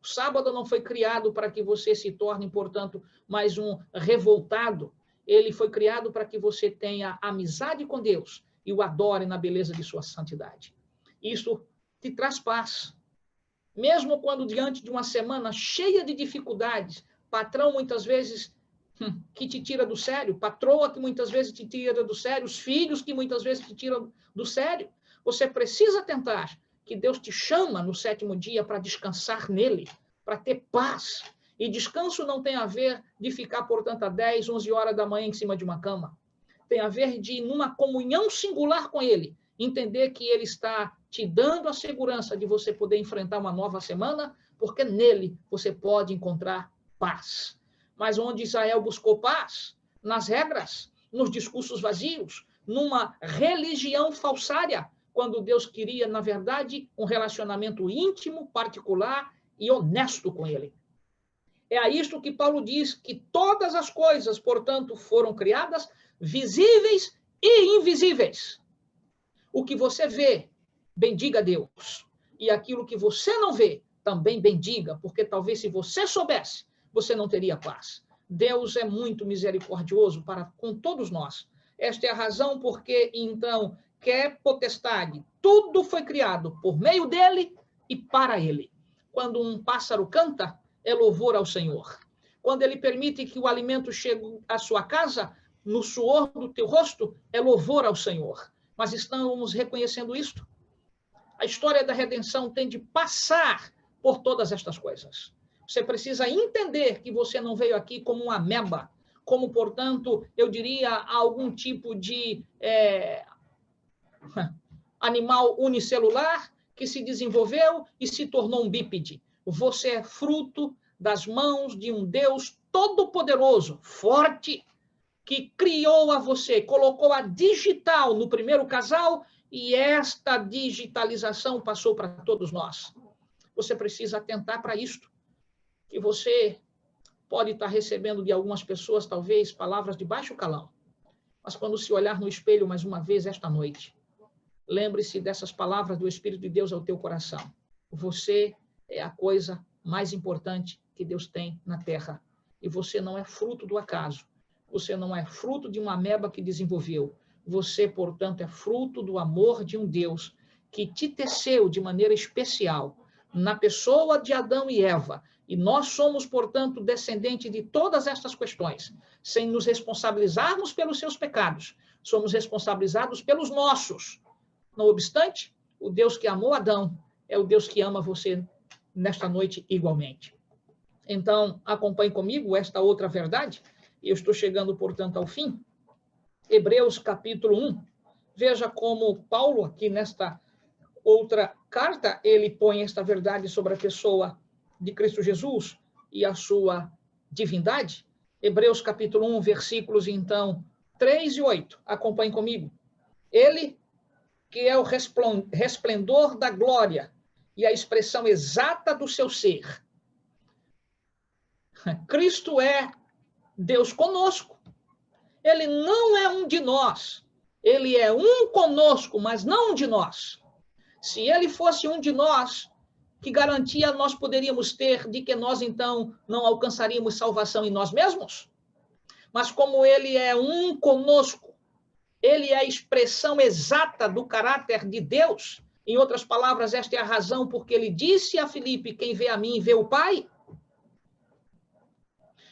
O sábado não foi criado para que você se torne, portanto, mais um revoltado. Ele foi criado para que você tenha amizade com Deus e o adore na beleza de sua santidade. Isso te traz paz. Mesmo quando diante de uma semana cheia de dificuldades, patrão muitas vezes que te tira do sério, patroa que muitas vezes te tira do sério, os filhos que muitas vezes te tiram do sério, você precisa tentar que Deus te chama no 7º dia para descansar nele, para ter paz. E descanso não tem a ver de ficar, portanto, às 10, 11 horas da manhã em cima de uma cama. tem a ver de, numa comunhão singular com Ele, entender que Ele está te dando a segurança de você poder enfrentar uma nova semana, porque nele você pode encontrar paz. Mas onde Israel buscou paz? Nas regras, nos discursos vazios, numa religião falsária, quando Deus queria, na verdade, um relacionamento íntimo, particular e honesto com Ele. É a isto que Paulo diz que todas as coisas, portanto, foram criadas, visíveis e invisíveis. O que você vê, bendiga a Deus. E aquilo que você não vê, também bendiga, porque talvez se você soubesse, você não teria paz. Deus é muito misericordioso para com todos nós. Esta é a razão porque, então, quer potestade. Tudo foi criado por meio dele e para ele. Quando um pássaro canta, é louvor ao Senhor. Quando ele permite que o alimento chegue à sua casa, no suor do teu rosto, é louvor ao Senhor. Mas estamos reconhecendo isto? A história da redenção tem de passar por todas estas coisas. Você precisa entender que você não veio aqui como uma ameba, como, portanto, eu diria, algum tipo de animal unicelular que se desenvolveu e se tornou um bípede. Você é fruto das mãos de um Deus todo-poderoso, forte, que criou a você, colocou a digital no primeiro casal e esta digitalização passou para todos nós. Você precisa atentar para isto, que você pode estar recebendo de algumas pessoas, talvez, palavras de baixo calão, mas quando se olhar no espelho mais uma vez esta noite, lembre-se dessas palavras do Espírito de Deus ao teu coração. Você é a coisa mais importante que Deus tem na terra. E você não é fruto do acaso. Você não é fruto de uma ameba que desenvolveu. Você, portanto, é fruto do amor de um Deus que te teceu de maneira especial na pessoa de Adão e Eva. E nós somos, portanto, descendentes de todas estas questões, sem nos responsabilizarmos pelos seus pecados. Somos responsabilizados pelos nossos. Não obstante, o Deus que amou Adão é o Deus que ama você nesta noite igualmente. Então, acompanhe comigo esta outra verdade. Eu estou chegando, portanto, ao fim. Hebreus, capítulo 1. Veja como Paulo, aqui nesta outra carta, ele põe esta verdade sobre a pessoa de Cristo Jesus e a sua divindade. Hebreus, capítulo 1, versículos, então, 3 e 8. Acompanhe comigo. Ele, que é o resplendor da glória e a expressão exata do seu ser. Cristo é Deus conosco. Ele não é um de nós. Ele é um conosco, mas não um de nós. Se ele fosse um de nós, que garantia nós poderíamos ter de que nós, então, não alcançaríamos salvação em nós mesmos? Mas como ele é um conosco, ele é a expressão exata do caráter de Deus. Em outras palavras, esta é a razão porque ele disse a Filipe, quem vê a mim, vê o Pai.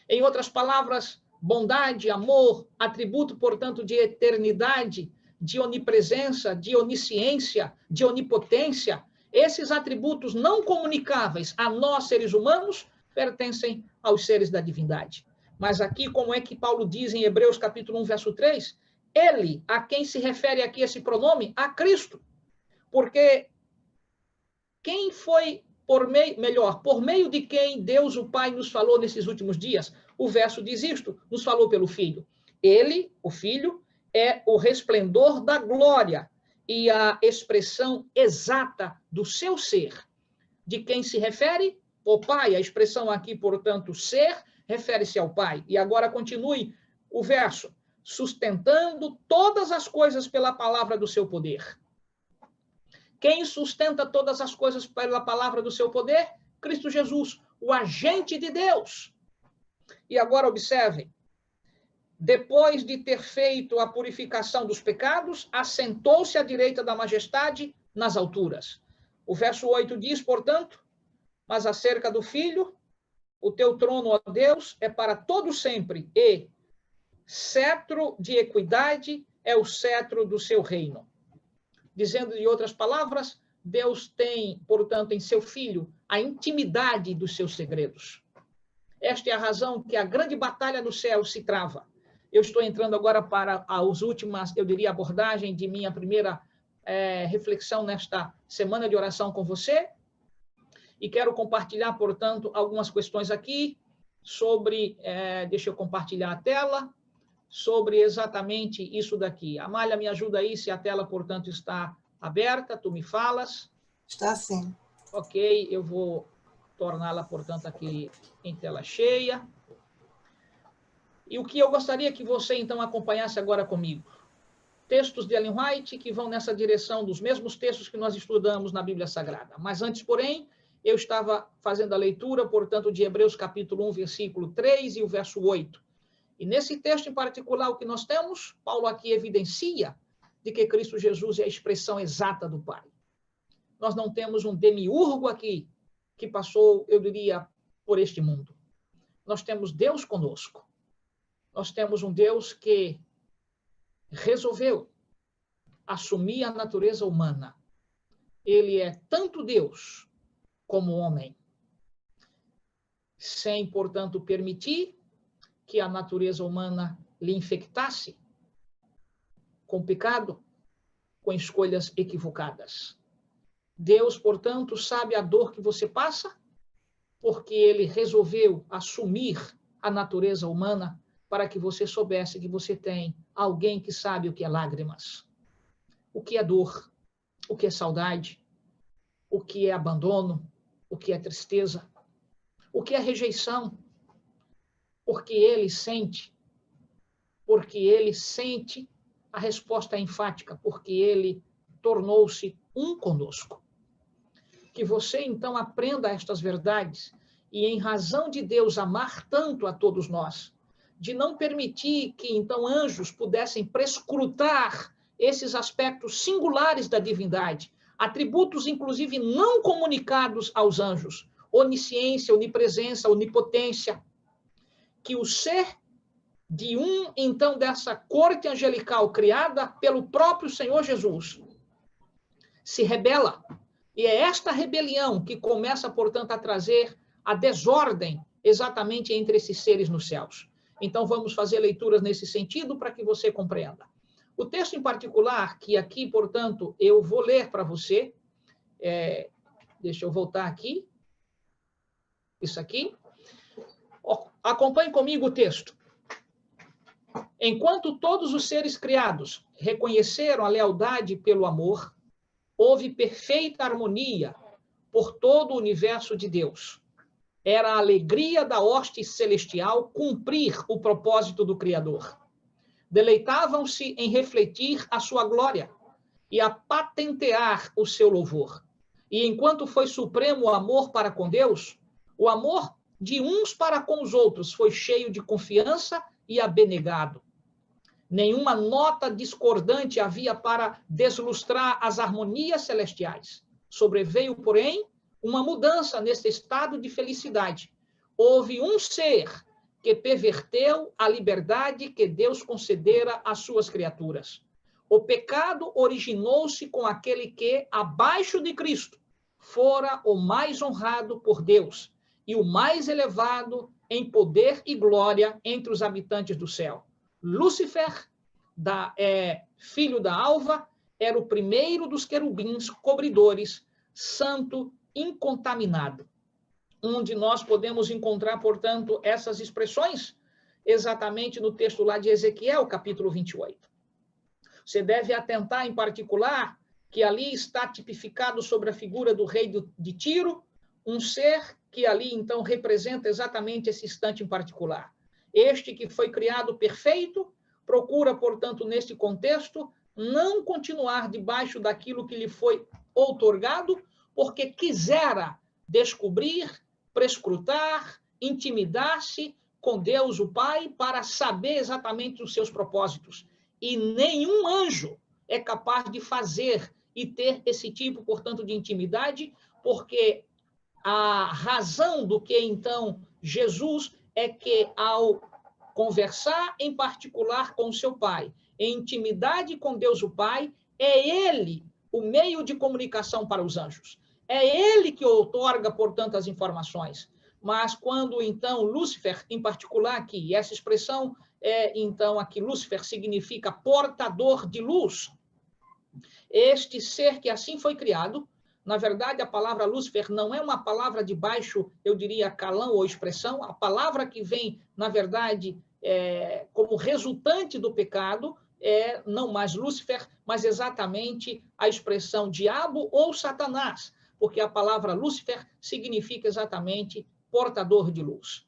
Em outras palavras, bondade, amor, atributo, portanto, de eternidade, de onipresença, de onisciência, de onipotência, esses atributos não comunicáveis a nós, seres humanos, pertencem aos seres da divindade. Mas aqui, como é que Paulo diz em Hebreus capítulo 1, verso 3? Ele, a quem se refere aqui esse pronome? A Cristo. Porque quem foi, por meio de quem Deus, o Pai, nos falou nesses últimos dias? O verso diz isto, nos falou pelo Filho. Ele, o Filho, é o resplendor da glória e a expressão exata do seu ser. De quem se refere? O Pai. A expressão aqui, portanto, ser, refere-se ao Pai. E agora continue o verso. Sustentando todas as coisas pela palavra do seu poder. Quem sustenta todas as coisas pela palavra do seu poder? Cristo Jesus, o agente de Deus. E agora observem. Depois de ter feito a purificação dos pecados, assentou-se à direita da majestade nas alturas. O verso 8 diz, portanto, mas acerca do Filho, o teu trono, ó Deus, é para todo sempre, e cetro de equidade é o cetro do seu reino. Dizendo de outras palavras, Deus tem, portanto, em seu Filho, a intimidade dos seus segredos. Esta é a razão que a grande batalha no céu se trava. Eu estou entrando agora para as últimas, eu diria, abordagem de minha primeira reflexão nesta semana de oração com você. E quero compartilhar, portanto, algumas questões aqui sobre, deixa eu compartilhar a tela, sobre exatamente isso daqui. Amália, me ajuda aí se a tela, portanto, está aberta, tu me falas. Está sim. Ok, eu vou torná-la, portanto, aqui em tela cheia. E o que eu gostaria que você, então, acompanhasse agora comigo? Textos de Ellen White que vão nessa direção dos mesmos textos que nós estudamos na Bíblia Sagrada. Mas antes, porém, eu estava fazendo a leitura, portanto, de Hebreus capítulo 1, versículo 3 e o verso 8. E nesse texto em particular, o que nós temos, Paulo aqui evidencia de que Cristo Jesus é a expressão exata do Pai. Nós não temos um demiurgo aqui que passou, eu diria, por este mundo. Nós temos Deus conosco. Nós temos um Deus que resolveu assumir a natureza humana. Ele é tanto Deus como homem, sem, portanto, permitir que a natureza humana lhe infectasse com pecado, com escolhas equivocadas. Deus, portanto, sabe a dor que você passa, porque ele resolveu assumir a natureza humana para que você soubesse que você tem alguém que sabe o que é lágrimas, o que é dor, o que é saudade, o que é abandono, o que é tristeza, o que é rejeição, porque ele sente, a resposta é enfática, porque ele tornou-se um conosco. Que você, então, aprenda estas verdades e, em razão de Deus amar tanto a todos nós, de não permitir que, então, anjos pudessem prescrutar esses aspectos singulares da divindade, atributos, inclusive, não comunicados aos anjos, onisciência, onipresença, onipotência, que o ser de então, dessa corte angelical criada pelo próprio Senhor Jesus se rebela. E é esta rebelião que começa, portanto, a trazer a desordem exatamente entre esses seres nos céus. Então, vamos fazer leituras nesse sentido para que você compreenda. O texto em particular, que aqui, portanto, eu vou ler para você, deixa eu voltar aqui, isso aqui. Acompanhe comigo o texto. Enquanto todos os seres criados reconheceram a lealdade pelo amor, houve perfeita harmonia por todo o universo de Deus. Era a alegria da hoste celestial cumprir o propósito do Criador. Deleitavam-se em refletir a sua glória e a patentear o seu louvor. E enquanto foi supremo o amor para com Deus, o amor de uns para com os outros foi cheio de confiança e abnegado. Nenhuma nota discordante havia para deslustrar as harmonias celestiais. Sobreveio, porém, uma mudança nesse estado de felicidade. Houve um ser que perverteu a liberdade que Deus concedera às suas criaturas. O pecado originou-se com aquele que, abaixo de Cristo, fora o mais honrado por Deus e o mais elevado em poder e glória entre os habitantes do céu. Lúcifer, filho da alva, era o primeiro dos querubins cobridores, santo, incontaminado. Onde nós podemos encontrar, portanto, essas expressões exatamente no texto lá de Ezequiel, capítulo 28. Você deve atentar, em particular, que ali está tipificado sobre a figura do rei de Tiro, um ser que ali, então, representa exatamente esse instante em particular. Este que foi criado perfeito, procura, portanto, neste contexto, não continuar debaixo daquilo que lhe foi outorgado, porque quisera descobrir, prescrutar, intimidar-se com Deus, o Pai, para saber exatamente os seus propósitos. E nenhum anjo é capaz de fazer e ter esse tipo, portanto, de intimidade, porque a razão do que, então, Jesus é que, ao conversar em particular com seu Pai, em intimidade com Deus o Pai, é ele o meio de comunicação para os anjos. É ele que outorga, portanto, as informações. Mas quando, então, Lúcifer, em particular aqui, essa expressão então, aqui Lúcifer significa portador de luz. Este ser que assim foi criado, na verdade, a palavra Lúcifer não é uma palavra de baixo, eu diria, calão ou expressão. A palavra que vem, na verdade, como resultante do pecado, não mais Lúcifer, mas exatamente a expressão diabo ou Satanás, porque a palavra Lúcifer significa exatamente portador de luz.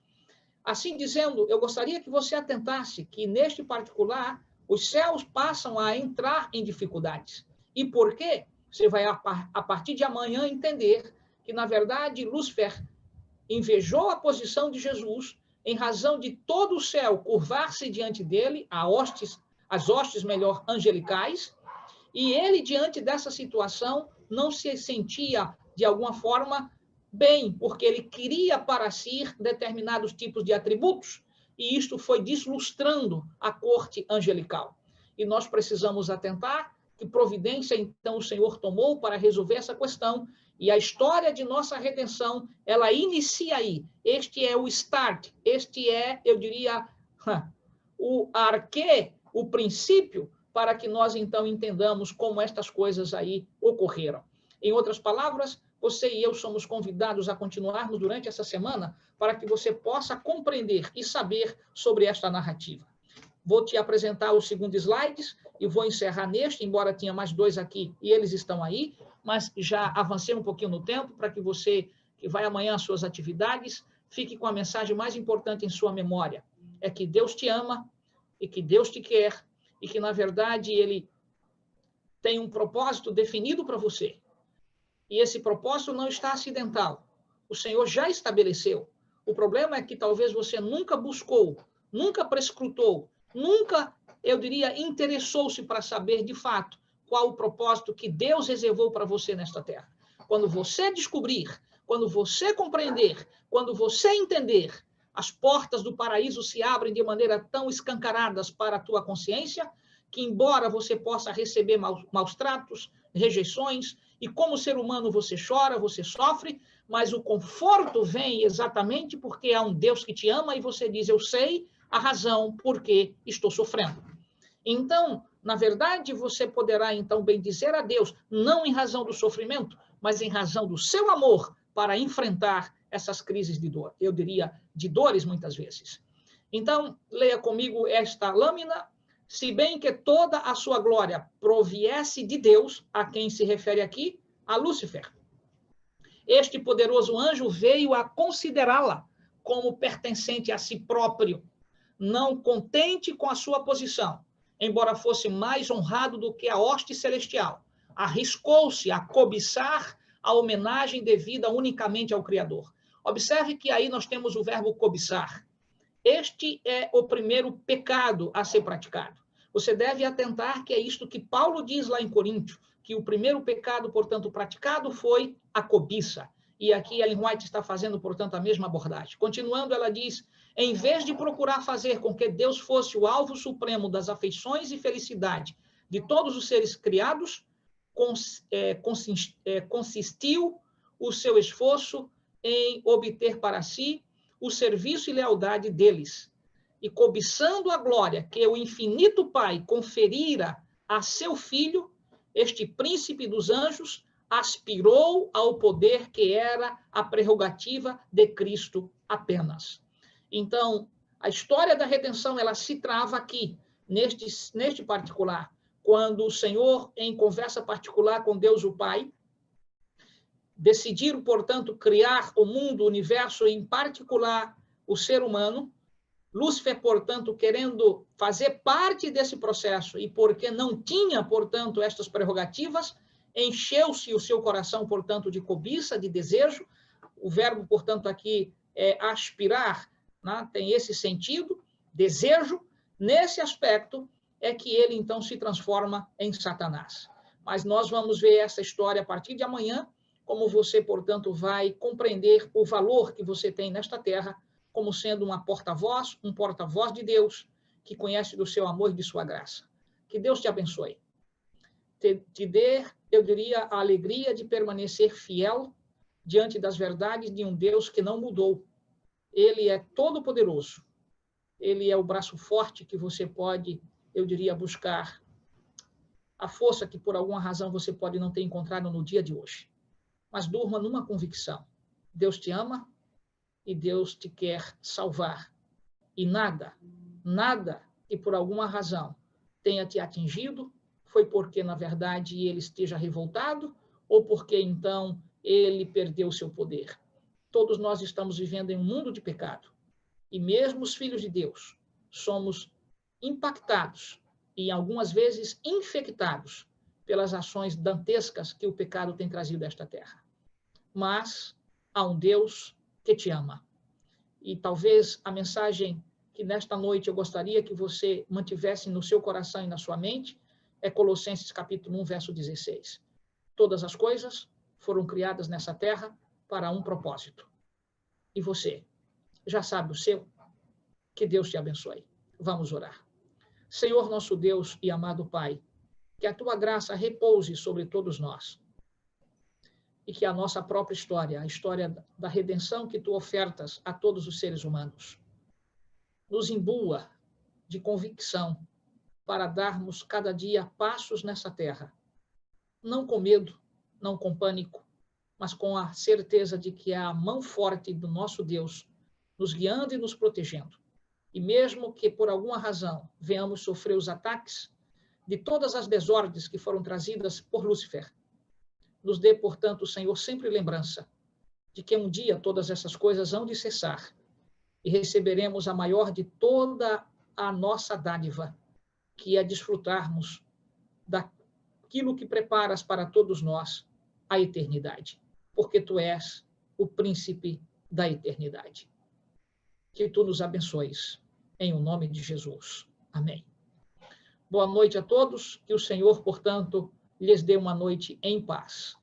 Assim dizendo, eu gostaria que você atentasse que, neste particular, os céus passam a entrar em dificuldades. E por quê? Você vai, a partir de amanhã, entender que, na verdade, Lúcifer invejou a posição de Jesus em razão de todo o céu curvar-se diante dele, as hostes melhor angelicais, e ele, diante dessa situação, não se sentia, de alguma forma, bem, porque ele queria para si determinados tipos de atributos, e isto foi deslustrando a corte angelical. E nós precisamos atentar que providência, então, o Senhor tomou para resolver essa questão, e a história de nossa redenção, ela inicia aí. Este é o start, este é, eu diria, o arquê, o princípio, para que nós, então, entendamos como estas coisas aí ocorreram. Em outras palavras, você e eu somos convidados a continuarmos durante essa semana para que você possa compreender e saber sobre esta narrativa. Vou te apresentar os segundos slides e vou encerrar neste, embora tinha mais 2 aqui e eles estão aí, mas já avancei um pouquinho no tempo para que você, que vai amanhã às suas atividades, fique com a mensagem mais importante em sua memória. É que Deus te ama e que Deus te quer e que, na verdade, Ele tem um propósito definido para você. E esse propósito não está acidental. O Senhor já estabeleceu. O problema é que talvez você nunca buscou, nunca prescrutou, nunca, eu diria, interessou-se para saber, de fato, qual o propósito que Deus reservou para você nesta terra. Quando você descobrir, quando você compreender, quando você entender, as portas do paraíso se abrem de maneira tão escancaradas para a tua consciência, que embora você possa receber maus tratos, rejeições, e como ser humano você chora, você sofre, mas o conforto vem exatamente porque há um Deus que te ama e você diz, eu sei a razão por que estou sofrendo. Então, na verdade, você poderá então bendizer a Deus, não em razão do sofrimento, mas em razão do seu amor para enfrentar essas crises de dor. Eu diria, de dores muitas vezes. Então, leia comigo esta lâmina. Se bem que toda a sua glória proviesse de Deus, a quem se refere aqui, a Lúcifer. Este poderoso anjo veio a considerá-la como pertencente a si próprio, não contente com a sua posição, embora fosse mais honrado do que a hoste celestial, arriscou-se a cobiçar a homenagem devida unicamente ao Criador. Observe que aí nós temos o verbo cobiçar. Este é o primeiro pecado a ser praticado. Você deve atentar que é isto que Paulo diz lá em Coríntios, que o primeiro pecado, portanto, praticado foi a cobiça. E aqui Ellen White está fazendo, portanto, a mesma abordagem. Continuando, ela diz, em vez de procurar fazer com que Deus fosse o alvo supremo das afeições e felicidade de todos os seres criados, consistiu o seu esforço em obter para si o serviço e lealdade deles. E cobiçando a glória que o infinito Pai conferira a seu Filho, este príncipe dos anjos aspirou ao poder que era a prerrogativa de Cristo apenas. Então, a história da redenção, ela se trava aqui, neste particular, quando o Senhor, em conversa particular com Deus o Pai, decidiram, portanto, criar o mundo, o universo, em particular o ser humano. Lúcifer, portanto, querendo fazer parte desse processo e porque não tinha, portanto, estas prerrogativas, encheu-se o seu coração, portanto, de cobiça, de desejo. O verbo, portanto, aqui é aspirar, né? Tem esse sentido, desejo. Nesse aspecto é que ele, então, se transforma em Satanás. Mas nós vamos ver essa história a partir de amanhã, como você, portanto, vai compreender o valor que você tem nesta terra, como sendo uma porta-voz, um porta-voz de Deus, que conhece do seu amor e de sua graça. Que Deus te abençoe. Te dê, eu diria, a alegria de permanecer fiel diante das verdades de um Deus que não mudou. Ele é todo-poderoso. ele é o braço forte que você pode, eu diria, buscar a força que por alguma razão você pode não ter encontrado no dia de hoje. Mas durma numa convicção. Deus te ama e Deus te quer salvar. E nada que por alguma razão tenha te atingido foi porque, na verdade, ele esteja revoltado ou porque, então, ele perdeu seu poder. Todos nós estamos vivendo em um mundo de pecado. E mesmo os filhos de Deus somos impactados e, algumas vezes, infectados pelas ações dantescas que o pecado tem trazido a esta terra. Mas há um Deus que te ama. E talvez a mensagem que nesta noite eu gostaria que você mantivesse no seu coração e na sua mente é Colossenses capítulo 1, verso 16. Todas as coisas foram criadas nessa terra para um propósito. E você já sabe o seu? Que Deus te abençoe. Vamos orar. Senhor nosso Deus e amado Pai, que a tua graça repouse sobre todos nós. E que a nossa própria história, a história da redenção que tu ofertas a todos os seres humanos, nos imbua de convicção para darmos cada dia passos nessa terra, não com medo, não com pânico, mas com a certeza de que há a mão forte do nosso Deus nos guiando e nos protegendo. E mesmo que por alguma razão venhamos sofrer os ataques de todas as desordens que foram trazidas por Lúcifer, nos dê, portanto, Senhor, sempre lembrança de que um dia todas essas coisas hão de cessar e receberemos a maior de toda a nossa dádiva, que é desfrutarmos daquilo que preparas para todos nós, a eternidade, porque tu és o príncipe da eternidade. Que tu nos abençoes, em o nome de Jesus. Amém. Boa noite a todos, que o Senhor, portanto, lhes dê uma noite em paz.